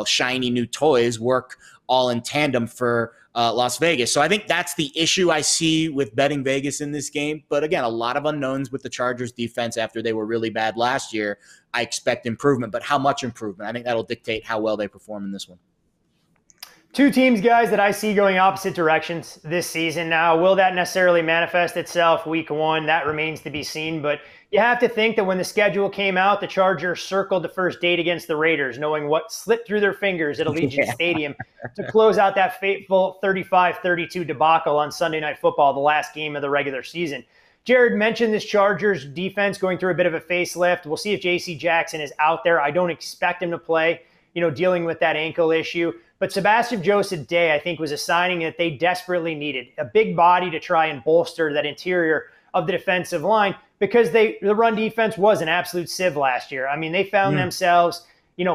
shiny new toys work all in tandem for Las Vegas. So I think that's the issue I see with betting Vegas in this game. But again, a lot of unknowns with the Chargers defense after they were really bad last year. I expect improvement, but how much improvement? I think that'll dictate how well they perform in this one. Two teams, guys, that I see going opposite directions this season. Now, will that necessarily manifest itself week one? That remains to be seen. But you have to think that when the schedule came out, the Chargers circled the first date against the Raiders, knowing what slipped through their fingers at Allegiant Stadium to close out that fateful 35-32 debacle on Sunday Night Football, the last game of the regular season. Jared mentioned this Chargers defense going through a bit of a facelift. We'll see if J.C. Jackson is out there. I don't expect him to play, dealing with that ankle issue. But Sebastian Joseph Day, I think, was a signing that they desperately needed. A big body to try and bolster that interior of the defensive line because the run defense was an absolute sieve last year. I mean, they found themselves,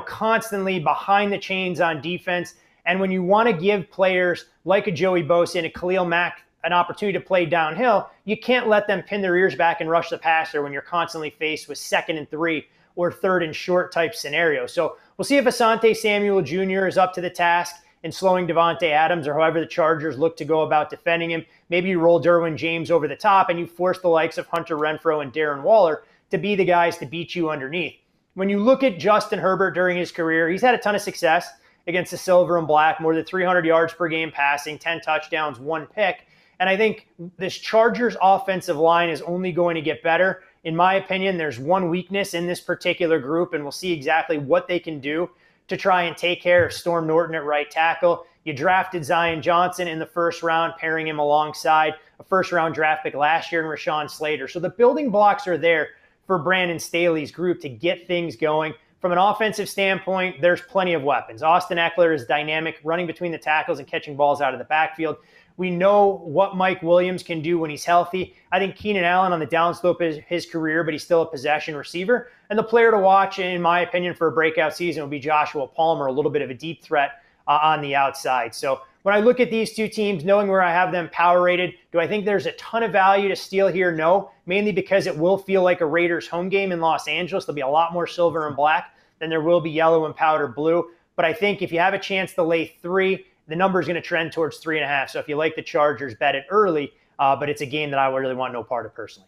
constantly behind the chains on defense. And when you want to give players like a Joey Bosa and a Khalil Mack an opportunity to play downhill, you can't let them pin their ears back and rush the passer when you're constantly faced with 2nd and 3 or 3rd and short type scenarios. So we'll see if Asante Samuel Jr. is up to the task in slowing Davante Adams or however the Chargers look to go about defending him. Maybe you roll Derwin James over the top and you force the likes of Hunter Renfrow and Darren Waller to be the guys to beat you underneath. When you look at Justin Herbert during his career, he's had a ton of success against the Silver and Black, more than 300 yards per game passing, 10 touchdowns, 1 pick. And I think this Chargers offensive line is only going to get better. In my opinion, there's one weakness in this particular group, and we'll see exactly what they can do to try and take care of Storm Norton at right tackle. You drafted Zion Johnson in the first round, pairing him alongside a first-round draft pick last year in Rashawn Slater. So the building blocks are there for Brandon Staley's group to get things going. From an offensive standpoint, there's plenty of weapons. Austin Eckler is dynamic, running between the tackles and catching balls out of the backfield. We know what Mike Williams can do when he's healthy. I think Keenan Allen on the downslope is his career, but he's still a possession receiver. And the player to watch, in my opinion, for a breakout season would be Joshua Palmer, a little bit of a deep threat on the outside. So when I look at these two teams, knowing where I have them power rated, do I think there's a ton of value to steal here? No, mainly because it will feel like a Raiders home game in Los Angeles. There'll be a lot more silver and black than there will be yellow and powder blue. But I think if you have a chance to lay 3, the number is going to trend towards 3.5. So if you like the Chargers, bet it early. But it's a game that I really want no part of personally.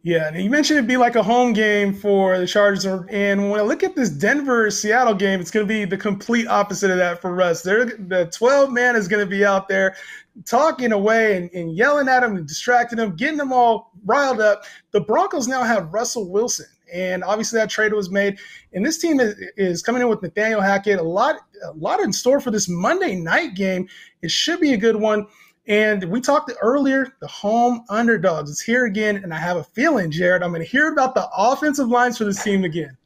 Yeah, and you mentioned it'd be like a home game for the Chargers. And when I look at this Denver-Seattle game, it's going to be the complete opposite of that for Russ. The 12-man is going to be out there talking away and yelling at them and distracting them, getting them all riled up. The Broncos now have Russell Wilson. And obviously that trade was made. And this team is coming in with Nathaniel Hackett. A lot in store for this Monday night game. It should be a good one. And we talked earlier, the home underdogs. It's here again. And I have a feeling, Jared, I'm going to hear about the offensive lines for this team again.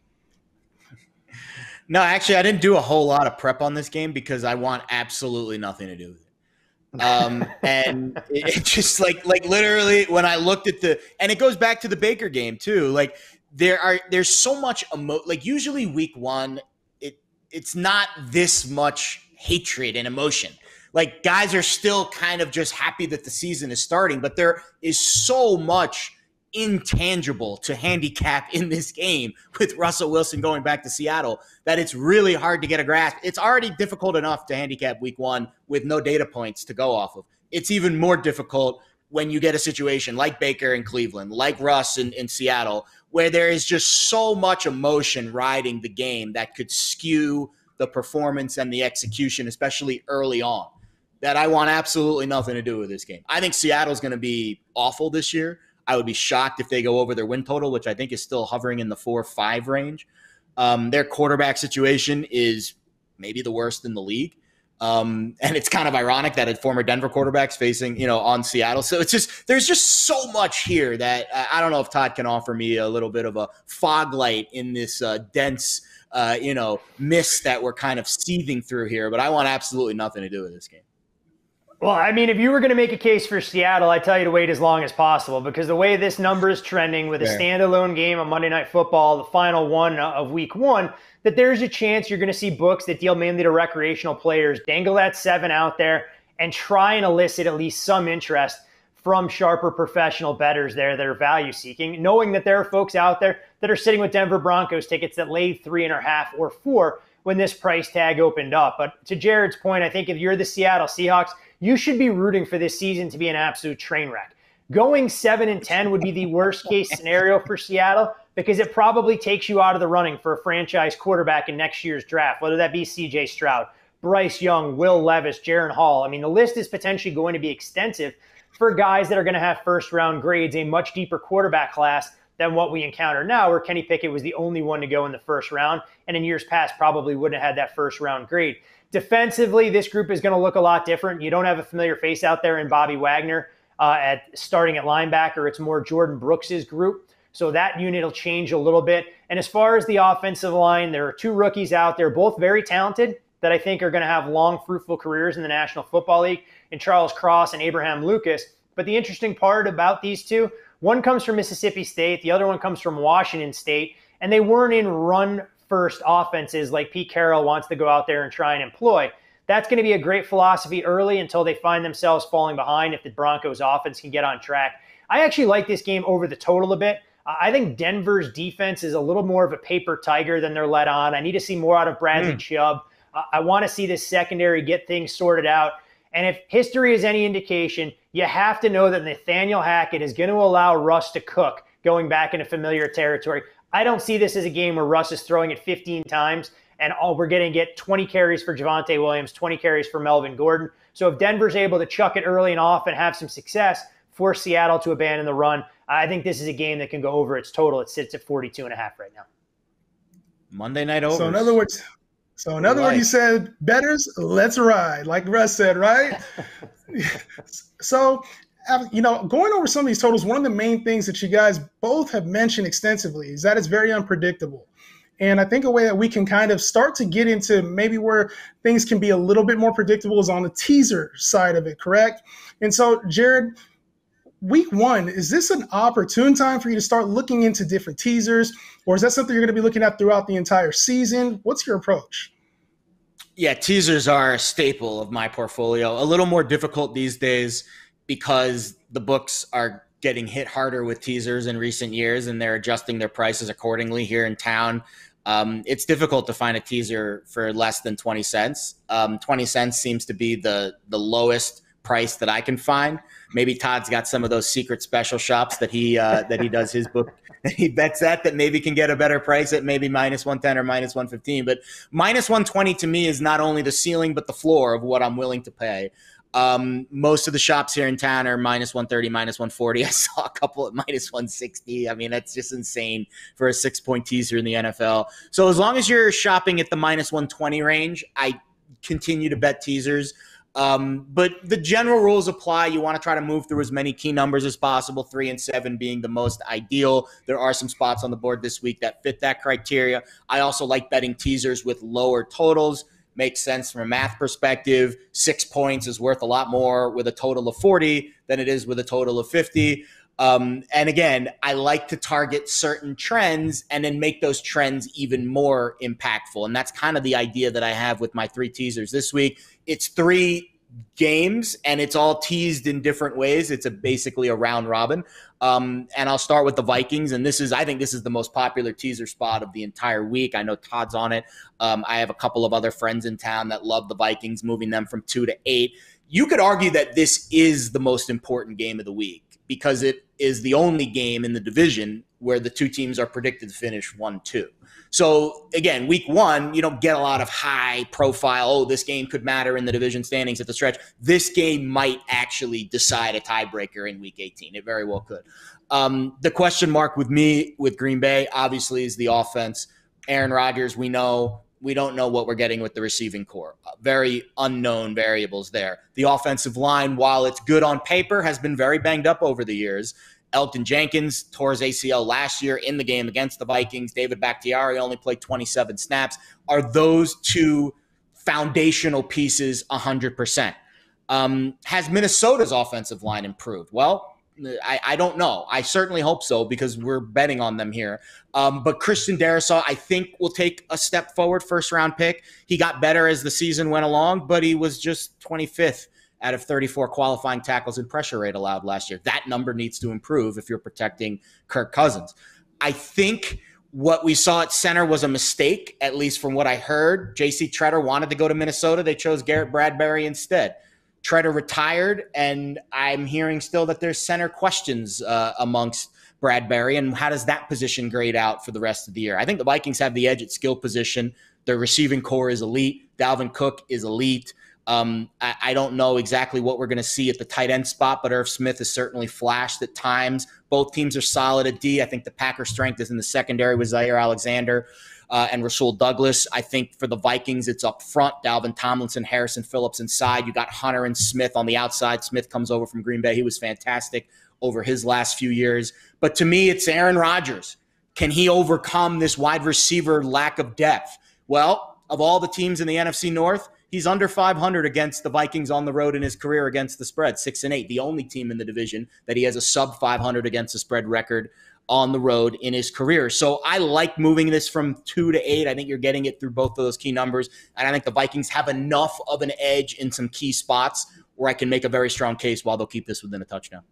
No, actually, I didn't do a whole lot of prep on this game because I want absolutely nothing to do with it. And it just like literally when I looked at and it goes back to the Baker game too. Like, there's so much like usually week one, it's not this much hatred and emotion. Like, guys are still kind of just happy that the season is starting, but there is so much intangible to handicap in this game with Russell Wilson going back to Seattle that it's really hard to get a grasp. It's already difficult enough to handicap week one with no data points to go off of. It's even more difficult when you get a situation like Baker in Cleveland, like Russ in Seattle, where there is just so much emotion riding the game that could skew the performance and the execution, especially early on, that I want absolutely nothing to do with this game. I think Seattle's going to be awful this year. I would be shocked if they go over their win total, which I think is still hovering in the 4-5 range. Their quarterback situation is maybe the worst in the league. And it's kind of ironic that a former Denver quarterback's facing, on Seattle. So there's just so much here that I don't know if Todd can offer me a little bit of a fog light in this dense, mist that we're kind of seething through here. But I want absolutely nothing to do with this game. Well, I mean, if you were going to make a case for Seattle, I tell you to wait as long as possible, because the way this number is trending with a standalone game on Monday Night Football, the final one of week one, that there's a chance you're going to see books that deal mainly to recreational players dangle that 7 out there and try and elicit at least some interest from sharper professional bettors there that are value seeking, knowing that there are folks out there that are sitting with Denver Broncos tickets that laid 3.5 or 4 when this price tag opened up. But to Jared's point, I think if you're the Seattle Seahawks, you should be rooting for this season to be an absolute train wreck. Going 7-10 would be the worst case scenario for Seattle, because it probably takes you out of the running for a franchise quarterback in next year's draft, whether that be C.J. Stroud, Bryce Young, Will Levis, Jaron Hall. I mean, the list is potentially going to be extensive for guys that are going to have first-round grades, a much deeper quarterback class than what we encounter now, where Kenny Pickett was the only one to go in the first round, and in years past probably wouldn't have had that first-round grade. Defensively, this group is going to look a lot different. You don't have a familiar face out there in Bobby Wagner starting at linebacker. It's more Jordan Brooks's group. So that unit will change a little bit. And as far as the offensive line, there are 2 rookies out there, both very talented, that I think are going to have long, fruitful careers in the National Football League, in Charles Cross and Abraham Lucas. But the interesting part about these two, one comes from Mississippi State, the other one comes from Washington State, and they weren't in run-first offenses like Pete Carroll wants to go out there and try and employ. That's going to be a great philosophy early until they find themselves falling behind if the Broncos offense can get on track. I actually like this game over the total a bit. I think Denver's defense is a little more of a paper tiger than they're let on. I need to see more out of Bradley Chubb. I want to see this secondary get things sorted out. And if history is any indication, you have to know that Nathaniel Hackett is going to allow Russ to cook going back into familiar territory. I don't see this as a game where Russ is throwing it 15 times and we're going to get 20 carries for Javonte Williams, 20 carries for Melvin Gordon. So if Denver's able to chuck it early and often have some success, force Seattle to abandon the run, I think this is a game that can go over its total. It sits at 42.5 right now. Monday night over. So in other words, you said, bettors, let's ride, like Russ said, right? So, going over some of these totals, one of the main things that you guys both have mentioned extensively is that it's very unpredictable. And I think a way that we can kind of start to get into maybe where things can be a little bit more predictable is on the teaser side of it, correct? And so, Jared, week one, is this an opportune time for you to start looking into different teasers, or is that something you're going to be looking at throughout the entire season? What's your approach? Yeah, teasers are a staple of my portfolio. A little more difficult these days because the books are getting hit harder with teasers in recent years, and they're adjusting their prices accordingly here in town. It's difficult to find a teaser for less than 20 cents. 20 cents seems to be the lowest price that I can find. Maybe Todd's got some of those secret special shops that he does his book. He bets that maybe can get a better price at maybe minus 110 or minus 115. But minus 120 to me is not only the ceiling, but the floor of what I'm willing to pay. Most of the shops here in town are minus 130, minus 140. I saw a couple at minus 160. I mean, that's just insane for a 6-point teaser in the NFL. So as long as you're shopping at the minus 120 range, I continue to bet teasers. But the general rules apply. You want to try to move through as many key numbers as possible, 3 and 7 being the most ideal. There are some spots on the board this week that fit that criteria. I also like betting teasers with lower totals. Makes sense from a math perspective. 6 points is worth a lot more with a total of 40 than it is with a total of 50. And again, I like to target certain trends and then make those trends even more impactful. And that's kind of the idea that I have with my 3 teasers this week. It's 3 games and it's all teased in different ways. It's basically a round robin. And I'll start with the Vikings. And I think this is the most popular teaser spot of the entire week. I know Todd's on it. I have a couple of other friends in town that love the Vikings, moving them from 2 to 8. You could argue that this is the most important game of the week because it is the only game in the division where the 2 teams are predicted to finish 1-2. So again, week 1, you don't get a lot of high profile, this game could matter in the division standings at the stretch. This game might actually decide a tiebreaker in week 18. It very well could. The question mark with me with Green Bay, obviously, is the offense. Aaron Rodgers, we don't know what we're getting with the receiving core. Very unknown variables there. The offensive line, while it's good on paper, has been very banged up over the years. Elgton Jenkins tore his ACL last year in the game against the Vikings. David Bakhtiari only played 27 snaps. Are those 2 foundational pieces 100%? Has Minnesota's offensive line improved? Well, I don't know. I certainly hope so because we're betting on them here. But Christian Darrisaw, I think, will take a step forward, first-round pick. He got better as the season went along, but he was just 25th out of 34 qualifying tackles and pressure rate allowed last year. That number needs to improve if you're protecting Kirk Cousins. I think what we saw at center was a mistake, at least from what I heard. J.C. Tretter wanted to go to Minnesota. They chose Garrett Bradbury instead. Tretter retired, and I'm hearing still that there's center questions amongst Bradbury, and how does that position grade out for the rest of the year? I think the Vikings have the edge at skill position. Their receiving core is elite. Dalvin Cook is elite. I don't know exactly what we're going to see at the tight end spot, but Irv Smith has certainly flashed at times. Both teams are solid at D. I think the Packers' strength is in the secondary with Zaire Alexander and Rasul Douglas. I think for the Vikings, it's up front. Dalvin Tomlinson, Harrison Phillips inside. You got Hunter and Smith on the outside. Smith comes over from Green Bay. He was fantastic over his last few years. But to me, it's Aaron Rodgers. Can he overcome this wide receiver lack of depth? Well, of all the teams in the NFC North, he's under 500 against the Vikings on the road in his career against the spread, 6-8, the only team in the division that he has a sub 500 against the spread record on the road in his career. So I like moving this from 2 to 8. I think you're getting it through both of those key numbers. And I think the Vikings have enough of an edge in some key spots where I can make a very strong case while they'll keep this within a touchdown.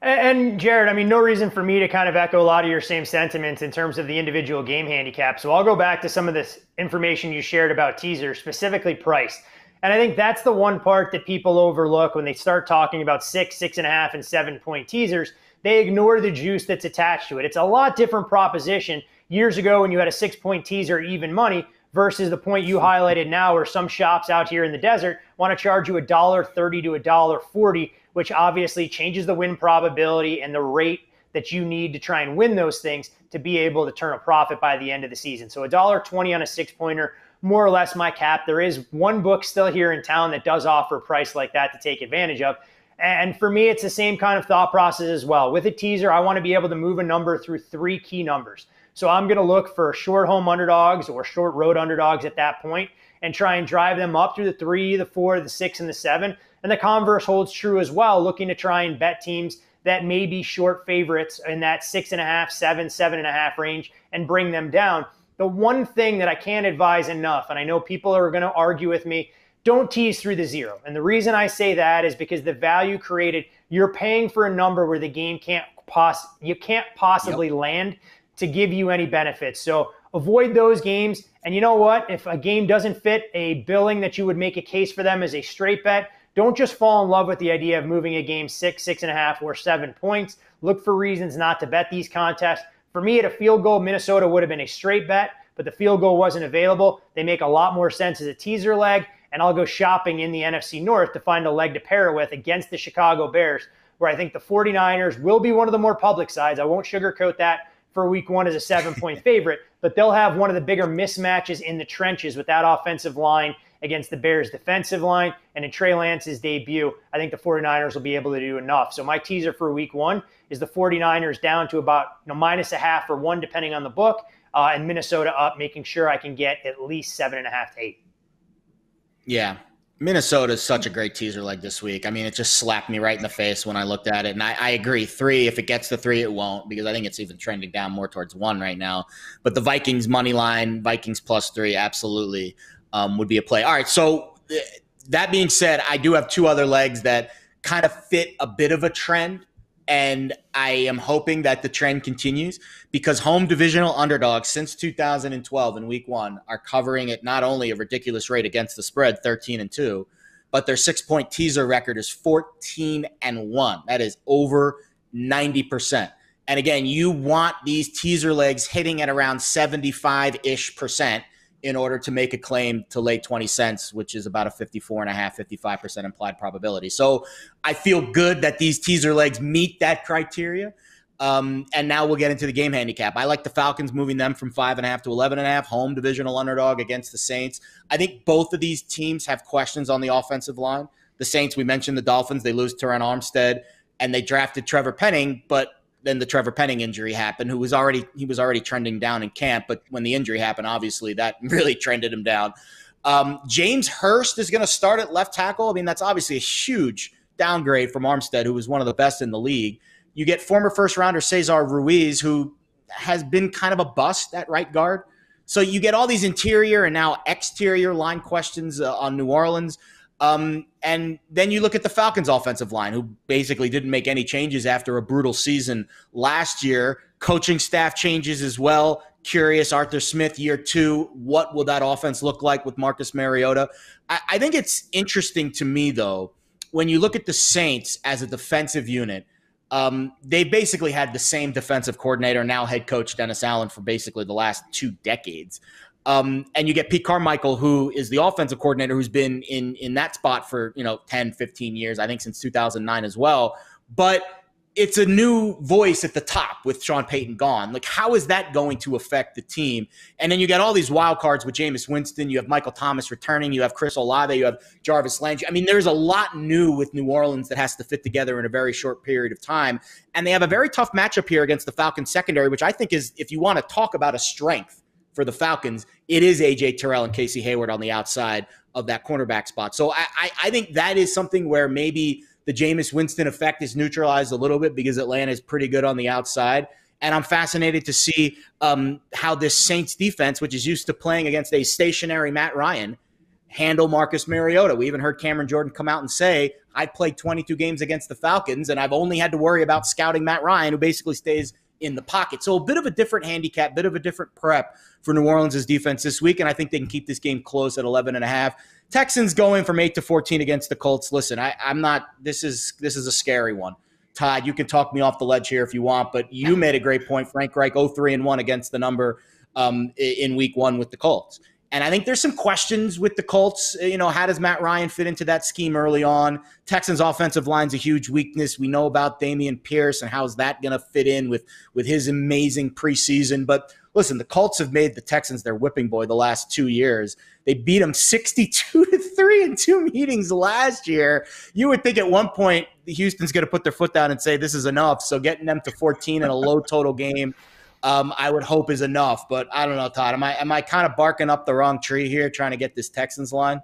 And Jared, I mean, no reason for me to kind of echo a lot of your same sentiments in terms of the individual game handicap. So I'll go back to some of this information you shared about teasers, specifically price. And I think that's the one part that people overlook when they start talking about 6, 6.5, and 7-point teasers. They ignore the juice that's attached to it. It's a lot different proposition years ago when you had a 6-point teaser, even money, versus the point you highlighted now where some shops out here in the desert want to charge you $1.30 to $1.40, which obviously changes the win probability and the rate that you need to try and win those things to be able to turn a profit by the end of the season. So $1.20 on a 6-pointer, more or less my cap. There is one book still here in town that does offer a price like that to take advantage of. And for me, it's the same kind of thought process as well. With a teaser, I want to be able to move a number through 3 key numbers. So I'm going to look for short home underdogs or short road underdogs at that point and try and drive them up through the 3, the 4, the 6, and the 7. And the converse holds true as well, looking to try and bet teams that may be short favorites in that 6.5, 7, 7.5 range and bring them down. The one thing that I can't advise enough, and I know people are going to argue with me, don't tease through the 0. And the reason I say that is because the value created, you're paying for a number where the game can't possibly land to give you any benefits. So avoid those games. And you know what? If a game doesn't fit a billing that you would make a case for them as a straight bet, don't just fall in love with the idea of moving a game 6, 6.5, or 7 points. Look for reasons not to bet these contests. For me, at a field goal, Minnesota would have been a straight bet, but the field goal wasn't available. They make a lot more sense as a teaser leg, and I'll go shopping in the NFC North to find a leg to pair it with against the Chicago Bears, where I think the 49ers will be one of the more public sides. I won't sugarcoat that for week 1 as a 7-point favorite, but they'll have one of the bigger mismatches in the trenches with that offensive line against the Bears' defensive line. And in Trey Lance's debut, I think the 49ers will be able to do enough. So my teaser for week 1 is the 49ers down to about -0.5 or 1, depending on the book, and Minnesota up, making sure I can get at least 7.5 to 8. Yeah. Minnesota is such a great teaser leg this week. I mean, it just slapped me right in the face when I looked at it. And I agree, 3, if it gets to 3, it won't, because I think it's even trending down more towards 1 right now. But the Vikings money line, Vikings +3, absolutely would be a play. All right, so that being said, I do have 2 other legs that kind of fit a bit of a trend. And I am hoping that the trend continues because home divisional underdogs since 2012 in week 1 are covering at not only a ridiculous rate against the spread, 13-2, but their 6-point teaser record is 14-1. That is over 90%. And again, you want these teaser legs hitting at around 75-ish% in order to make a claim to lay 20 cents, which is about a 54.5%, 55% implied probability. So I feel good that these teaser legs meet that criteria. And now we'll get into the game handicap. I like the Falcons moving them from 5.5 to 11.5, home divisional underdog against the Saints. I think both of these teams have questions on the offensive line. The Saints, we mentioned the Dolphins, they lose Teron Armstead, and they drafted Trevor Penning, but then the Trevor Penning injury happened, he was already trending down in camp, but when the injury happened, obviously that really trended him down. James Hurst is going to start at left tackle. I mean, that's obviously a huge downgrade from Armstead, who was one of the best in the league. You get former first-rounder Cesar Ruiz, who has been kind of a bust at right guard. So you get all these interior and now exterior line questions on New Orleans. And then you look at the Falcons' offensive line, who basically didn't make any changes after a brutal season last year. Coaching staff changes as well. Curious, Arthur Smith, year 2. What will that offense look like with Marcus Mariota? I think it's interesting to me, though, when you look at the Saints as a defensive unit. They basically had the same defensive coordinator, now head coach Dennis Allen, for basically the last 2 decades. And you get Pete Carmichael, who is the offensive coordinator, who's been in that spot for 10, 15 years, I think since 2009 as well. But it's a new voice at the top with Sean Payton gone. Like, how is that going to affect the team? And then you got all these wild cards with Jameis Winston. You have Michael Thomas returning. You have Chris Olave. You have Jarvis Landry. I mean, there's a lot new with New Orleans that has to fit together in a very short period of time. And they have a very tough matchup here against the Falcons secondary, which I think is, if you want to talk about a strength for the Falcons, it is A.J. Terrell and Casey Hayward on the outside of that cornerback spot. So I think that is something where maybe the Jameis Winston effect is neutralized a little bit because Atlanta is pretty good on the outside. And I'm fascinated to see how this Saints defense, which is used to playing against a stationary Matt Ryan, handle Marcus Mariota. We even heard Cameron Jordan come out and say, I played 22 games against the Falcons, and I've only had to worry about scouting Matt Ryan, who basically stays in the pocket. So a bit of a different handicap, bit of a different prep for New Orleans' defense this week, and I think they can keep this game close at 11.5. Texans going from 8-14 against the Colts. Listen, I'm not. This is a scary one. Todd, you can talk me off the ledge here if you want, but you made a great point. Frank Reich 0-3-1 against the number in Week 1 with the Colts. And I think there's some questions with the Colts. How does Matt Ryan fit into that scheme early on? Texans' offensive line's a huge weakness. We know about Dameon Pierce and how's that going to fit in with his amazing preseason. But listen, the Colts have made the Texans their whipping boy the last 2 years. They beat them 62-3 in 2 meetings last year. You would think at one point Houston's going to put their foot down and say this is enough. So getting them to 14 in a low total game, I would hope is enough. But I don't know, Todd. Am I kind of barking up the wrong tree here trying to get this Texans line?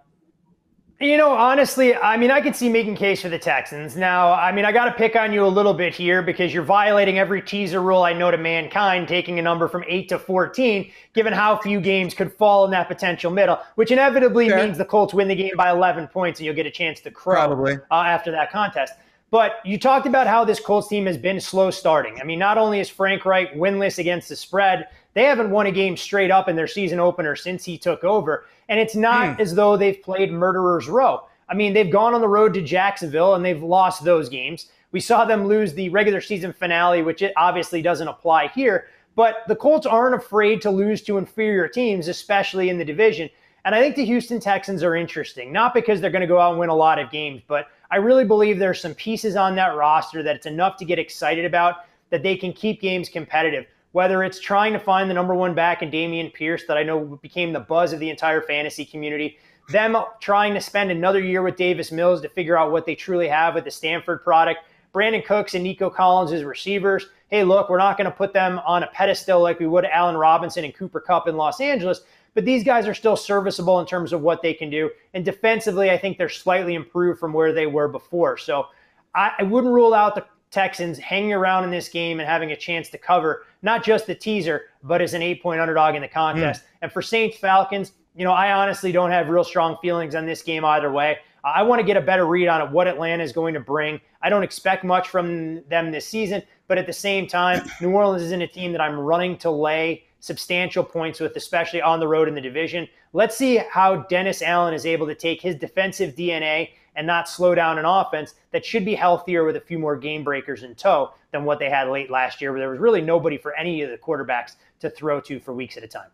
Honestly, I could see making case for the Texans. Now, I got to pick on you a little bit here because you're violating every teaser rule I know to mankind, taking a number from 8-14, given how few games could fall in that potential middle, which inevitably means the Colts win the game by 11 points and you'll get a chance to crow after that contest. But you talked about how this Colts team has been slow starting. Not only is Frank Reich winless against the spread, they haven't won a game straight up in their season opener since he took over. And it's not as though they've played murderer's row. They've gone on the road to Jacksonville and they've lost those games. We saw them lose the regular season finale, which it obviously doesn't apply here. But the Colts aren't afraid to lose to inferior teams, especially in the division. And I think the Houston Texans are interesting, not because they're going to go out and win a lot of games, but I really believe there's some pieces on that roster that it's enough to get excited about, that they can keep games competitive. Whether it's trying to find the number 1 back in Dameon Pierce that I know became the buzz of the entire fantasy community, them trying to spend another year with Davis Mills to figure out what they truly have with the Stanford product, Brandon Cooks and Nico Collins as receivers. Hey, look, we're not going to put them on a pedestal like we would Allen Robinson and Cooper Kupp in Los Angeles, but these guys are still serviceable in terms of what they can do. And defensively, I think they're slightly improved from where they were before. So I wouldn't rule out the Texans hanging around in this game and having a chance to cover not just the teaser, but as an 8-point underdog in the contest. And for Saints Falcons, I honestly don't have real strong feelings on this game either way. I want to get a better read on what Atlanta is going to bring. I don't expect much from them this season, but at the same time, New Orleans isn't a team that I'm running to lay substantial points with, especially on the road in the division. Let's see how Dennis Allen is able to take his defensive DNA and not slow down an offense that should be healthier with a few more game breakers in tow than what they had late last year, where there was really nobody for any of the quarterbacks to throw to for weeks at a time.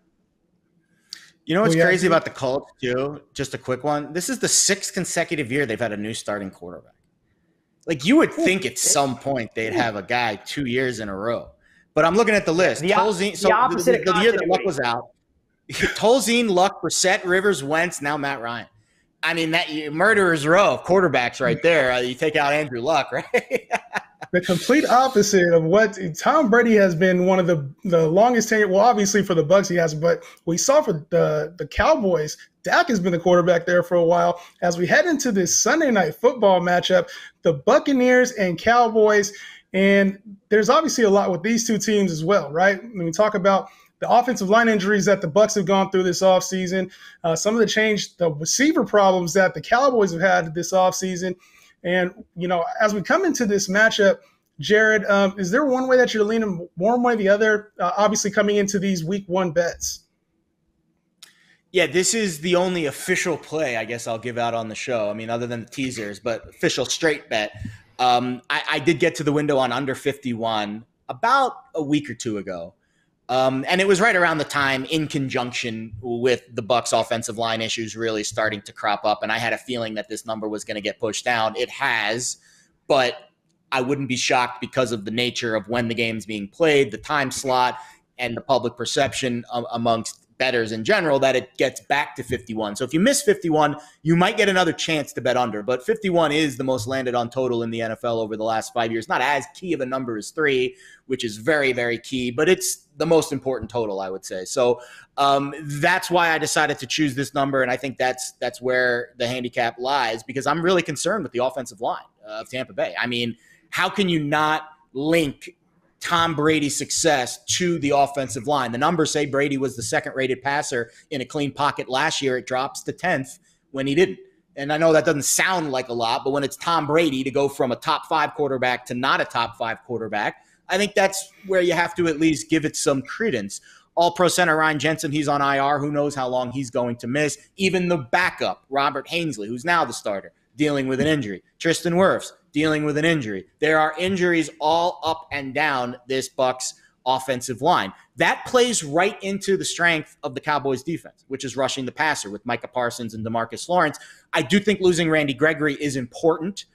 You know what's crazy about the Colts, too? Just a quick one. This is the 6th consecutive year they've had a new starting quarterback. Like, you would think at some point they'd have a guy 2 years in a row. But I'm looking at the list. The opposite the year that Luck was out, Tolzien, Luck, Brissett, Rivers, Wentz, now Matt Ryan. That murderer's row of quarterbacks right there. You take out Andrew Luck, right? the complete opposite of what Tom Brady has been one of the longest tenure. Well, obviously for the Bucs he has, but we saw for the Cowboys, Dak has been the quarterback there for a while. As we head into this Sunday night football matchup, the Buccaneers and Cowboys, and there's obviously a lot with these two teams as well, right? When we talk about the offensive line injuries that the Bucs have gone through this offseason, some of the receiver problems that the Cowboys have had this offseason. And, as we come into this matchup, Jared, is there one way that you're leaning one way or the other, obviously coming into these week one bets? Yeah, this is the only official play I guess I'll give out on the show. I mean, other than the teasers, but official straight bet. I did get to the window on under 51 about a week or two ago. And it was right around the time in conjunction with the Bucs offensive line issues really starting to crop up. And I had a feeling that this number was going to get pushed down. It has, but I wouldn't be shocked because of the nature of when the game's being played, the time slot, and the public perception amongst bettors in general that it gets back to 51. So if you miss 51, you might get another chance to bet under. But 51 is the most landed on total in the NFL over the last 5 years. Not as key of a number as 3, which is very, very key, but it's the most important total, I would say. So that's why I decided to choose this number, and I think that's where the handicap lies, because I'm really concerned with the offensive line of Tampa Bay. I mean, how can you not link Tom Brady's success to the offensive line? The numbers say Brady was the second-rated passer in a clean pocket last year. It drops to 10th when he didn't. And I know that doesn't sound like a lot, but when it's Tom Brady to go from a top 5 quarterback to not a top 5 quarterback, I think that's where you have to at least give it some credence. All-pro center Ryan Jensen, he's on IR. Who knows how long he's going to miss. Even the backup, Robert Hainsley, who's now the starter, dealing with an injury. Tristan Wirfs, dealing with an injury. There are injuries all up and down this Bucs offensive line. That plays right into the strength of the Cowboys defense, which is rushing the passer with Micah Parsons and DeMarcus Lawrence. I do think losing Randy Gregory is important.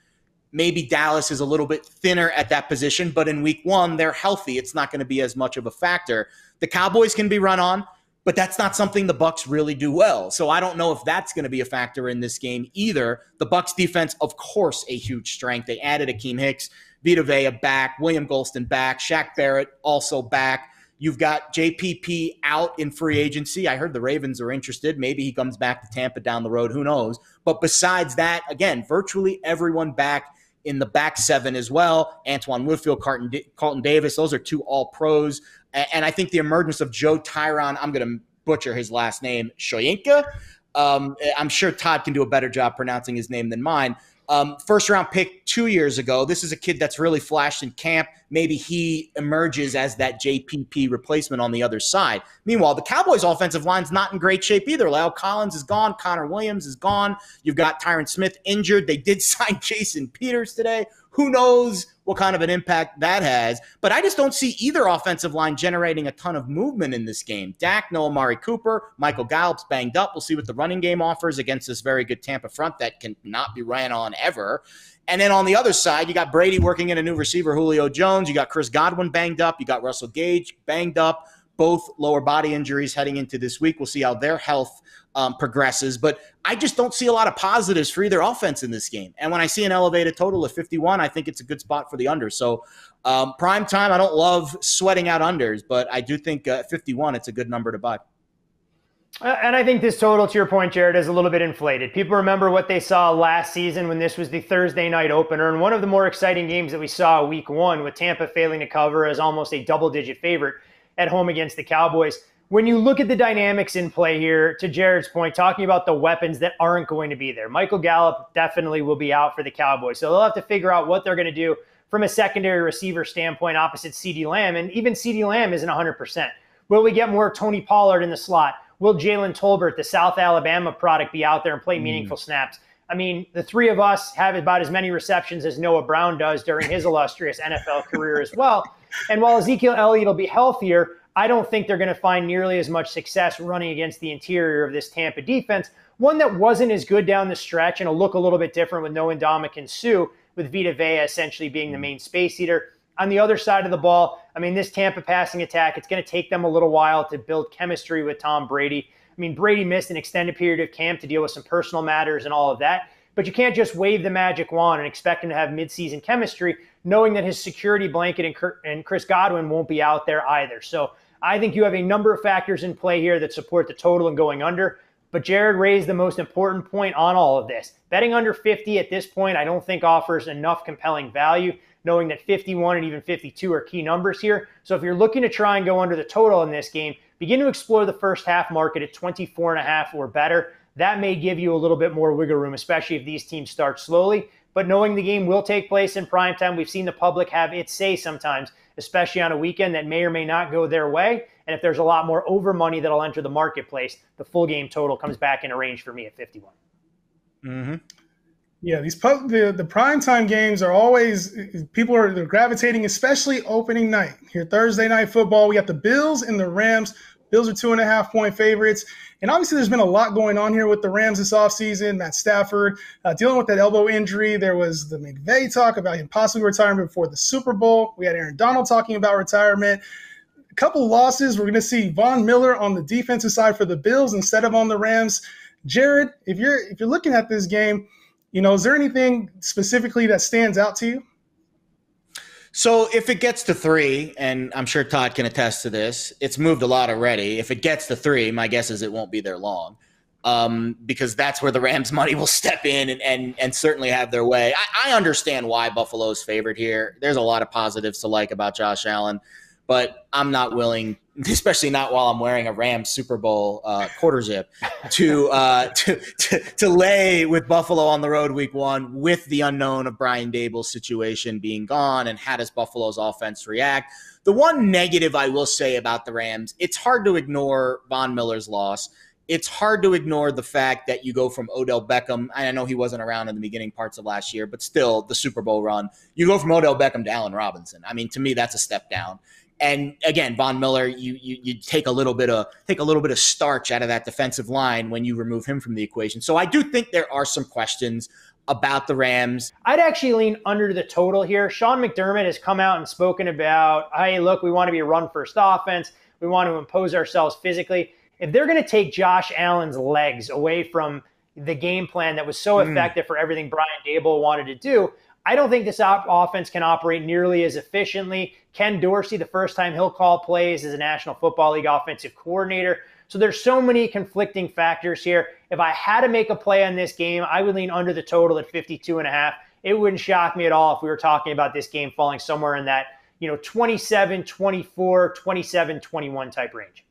Maybe Dallas is a little bit thinner at that position, but in week one, they're healthy. It's not going to be as much of a factor. The Cowboys can be run on, but that's not something the Bucs really do well. So I don't know if that's going to be a factor in this game either. The Bucs defense, of course, a huge strength. They added Akeem Hicks, Vita Vea back, William Golston back, Shaq Barrett also back. You've got JPP out in free agency. I heard the Ravens are interested. Maybe he comes back to Tampa down the road. Who knows? But besides that, again, virtually everyone back in the back 7 as well. Antoine Woodfield, Carlton Davis, those are 2 all-pros. And I think the emergence of Joe Tyron, I'm going to butcher his last name, Shoyinka. I'm sure Todd can do a better job pronouncing his name than mine. First-round pick 2 years ago. This is a kid that's really flashed in camp. Maybe he emerges as that JPP replacement on the other side. Meanwhile, the Cowboys' offensive line's not in great shape either. Lyle Collins is gone. Connor Williams is gone. You've got Tyron Smith injured. They did sign Jason Peters today. Who knows what kind of an impact that has? But I just don't see either offensive line generating a ton of movement in this game. Dak, no Amari Cooper, Michael Gallup's banged up. We'll see what the running game offers against this very good Tampa front that can not be ran on ever. And then on the other side, you got Brady working in a new receiver, Julio Jones. You got Chris Godwin banged up. You got Russell Gage banged up. Both lower body injuries heading into this week. We'll see how their health progresses. But I just don't see a lot of positives for either offense in this game. And when I see an elevated total of 51, I think it's a good spot for the under. So prime time, I don't love sweating out unders, but I do think 51, it's a good number to buy. And I think this total, to your point, Jared, is a little bit inflated. People remember what they saw last season when this was the Thursday night opener, and one of the more exciting games that we saw week one, with Tampa failing to cover as almost a double-digit favorite at home against the Cowboys. When you look at the dynamics in play here, to Jared's point, talking about the weapons that aren't going to be there, Michael Gallup definitely will be out for the Cowboys. So they'll have to figure out what they're going to do from a secondary receiver standpoint opposite CeeDee Lamb. And even CeeDee Lamb isn't 100%. Will we get more Tony Pollard in the slot? Will Jalen Tolbert, the South Alabama product, be out there and play meaningful snaps? I mean, the three of us have about as many receptions as Noah Brown does during his illustrious NFL career as well. And while Ezekiel Elliott will be healthier, I don't think they're going to find nearly as much success running against the interior of this Tampa defense, one that wasn't as good down the stretch and will look a little bit different with no Ndamukong Suh, with Vita Vea essentially being the main space eater. On the other side of the ball, I mean, this Tampa passing attack, it's going to take them a little while to build chemistry with Tom Brady. I mean, Brady missed an extended period of camp to deal with some personal matters and all of that. but you can't just wave the magic wand and expect him to have midseason chemistry, knowing that his security blanket and Chris Godwin won't be out there either. So I think you have a number of factors in play here that support the total and going under. But Jared raised the most important point on all of this. Betting under 50 at this point, I don't think offers enough compelling value, knowing that 51 and even 52 are key numbers here. So if you're looking to try and go under the total in this game, begin to explore the first half market at 24.5 or better. That may give you a little bit more wiggle room, especially if these teams start slowly. But knowing the game will take place in primetime, we've seen the public have its say sometimes, especially on a weekend that may or may not go their way. And if there's a lot more over money that'll enter the marketplace, the full game total comes back in a range for me at 51. Mm-hmm. Yeah, the primetime games are always, they're gravitating, especially opening night. Here, Thursday night football, we got the Bills and the Rams. Bills are 2.5-point favorites. And obviously there's been a lot going on here with the Rams this offseason. Matt Stafford dealing with that elbow injury. There was the McVay talk about him possibly retiring before the Super Bowl. We had Aaron Donald talking about retirement. A couple losses. We're going to see Von Miller on the defensive side for the Bills instead of on the Rams. Jared, if you're looking at this game, is there anything specifically that stands out to you? So if it gets to 3, and I'm sure Todd can attest to this, it's moved a lot already. If it gets to 3, my guess is it won't be there long, because that's where the Rams money will step in and certainly have their way. I understand why Buffalo's favored here. There's a lot of positives to like about Josh Allen, but I'm not willing, especially not while I'm wearing a Rams Super Bowl quarter zip, to lay with Buffalo on the road week 1 with the unknown of Brian Dable's situation being gone and how does Buffalo's offense react. The one negative I will say about the Rams, it's hard to ignore Von Miller's loss. It's hard to ignore the fact that you go from Odell Beckham, I know he wasn't around in the beginning parts of last year, but still the Super Bowl run. You go from Odell Beckham to Allen Robinson. I mean, to me, that's a step down. And again, Von Miller, you take a little bit of starch out of that defensive line when you remove him from the equation. So I do think there are some questions about the Rams. I'd actually lean under the total here. Sean McDermott has come out and spoken about, hey, look, we want to be a run-first offense. We want to impose ourselves physically. If they're going to take Josh Allen's legs away from the game plan that was so effective for everything Brian Dable wanted to do, I don't think this offense can operate nearly as efficiently. Ken Dorsey, the first time he'll call plays as a National Football League offensive coordinator. So there's so many conflicting factors here. If I had to make a play on this game, I would lean under the total at 52.5. It wouldn't shock me at all if we were talking about this game falling somewhere in that 27-24, 27-21 type range.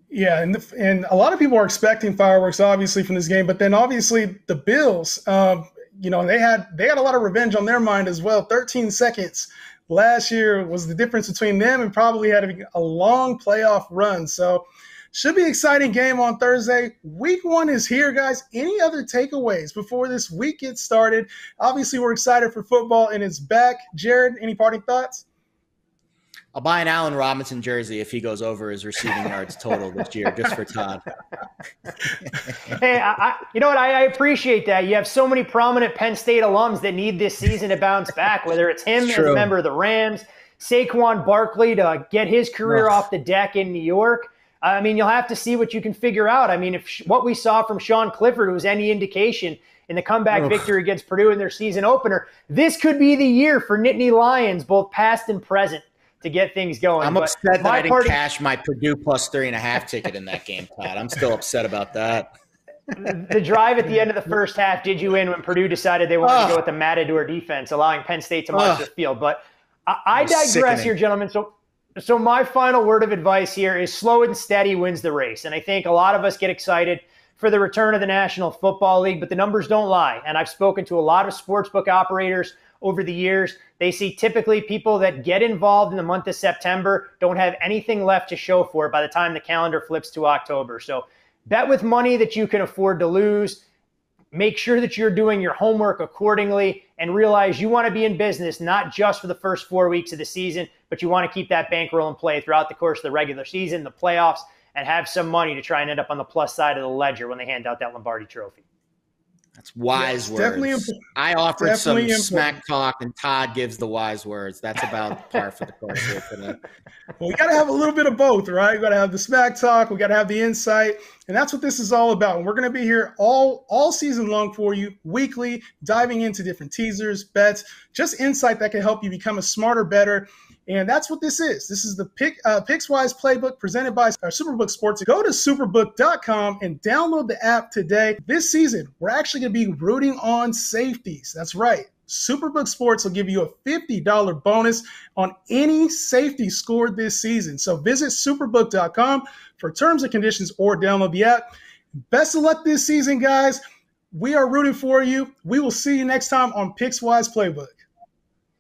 Yeah, and a lot of people are expecting fireworks, obviously, from this game. But then, obviously, the Bills, they had a lot of revenge on their mind as well. 13 seconds last year was the difference between them and probably had a long playoff run. So, should be an exciting game on Thursday. Week 1 is here, guys. Any other takeaways before this week gets started? Obviously, we're excited for football, and it's back. Jared, any parting thoughts? I'll buy an Allen Robinson jersey if he goes over his receiving yards total this year, just for Todd. Hey, you know what? I appreciate that. You have so many prominent Penn State alums that need this season to bounce back, whether it's him as a member of the Rams, Saquon Barkley to get his career off the deck in New York. I mean, you'll have to see what you can figure out. I mean, if what we saw from Sean Clifford was any indication in the comeback victory against Purdue in their season opener, this could be the year for Nittany Lions, both past and present, to get things going. I'm upset that I didn't cash my Purdue plus 3.5 ticket in that game, Todd. I'm still upset about that. The drive at the end of the first half did you in when Purdue decided they wanted to go with the Matador defense, allowing Penn State to march the field. But I digress here, gentlemen. So my final word of advice here is slow and steady wins the race. And I think a lot of us get excited for the return of the National Football League, but the numbers don't lie. And I've spoken to a lot of sportsbook operators over the years. They see typically people that get involved in the month of September don't have anything left to show for it by the time the calendar flips to October. So bet with money that you can afford to lose. Make sure that you're doing your homework accordingly and realize you want to be in business not just for the first 4 weeks of the season, but you want to keep that bankroll in play throughout the course of the regular season, the playoffs, and have some money to try and end up on the plus side of the ledger when they hand out that Lombardi trophy. That's wise words. Definitely. I offered Definitely some important. smack talk, and Todd gives the wise words. That's about par for the course here today. Well, we got to have a little bit of both, right? We got to have the smack talk. We got to have the insight. And that's what this is all about. And we're going to be here all season long for you, weekly, diving into different teasers, bets, just insight that can help you become a smarter, better. And that's what this is. This is the Pickswise Playbook presented by Superbook Sports. Go to superbook.com and download the app today. This season, we're actually going to be rooting on safeties. That's right. Superbook Sports will give you a $50 bonus on any safety scored this season. So visit superbook.com for terms and conditions or download the app. Best of luck this season, guys. We are rooting for you. We will see you next time on Pickswise Playbook.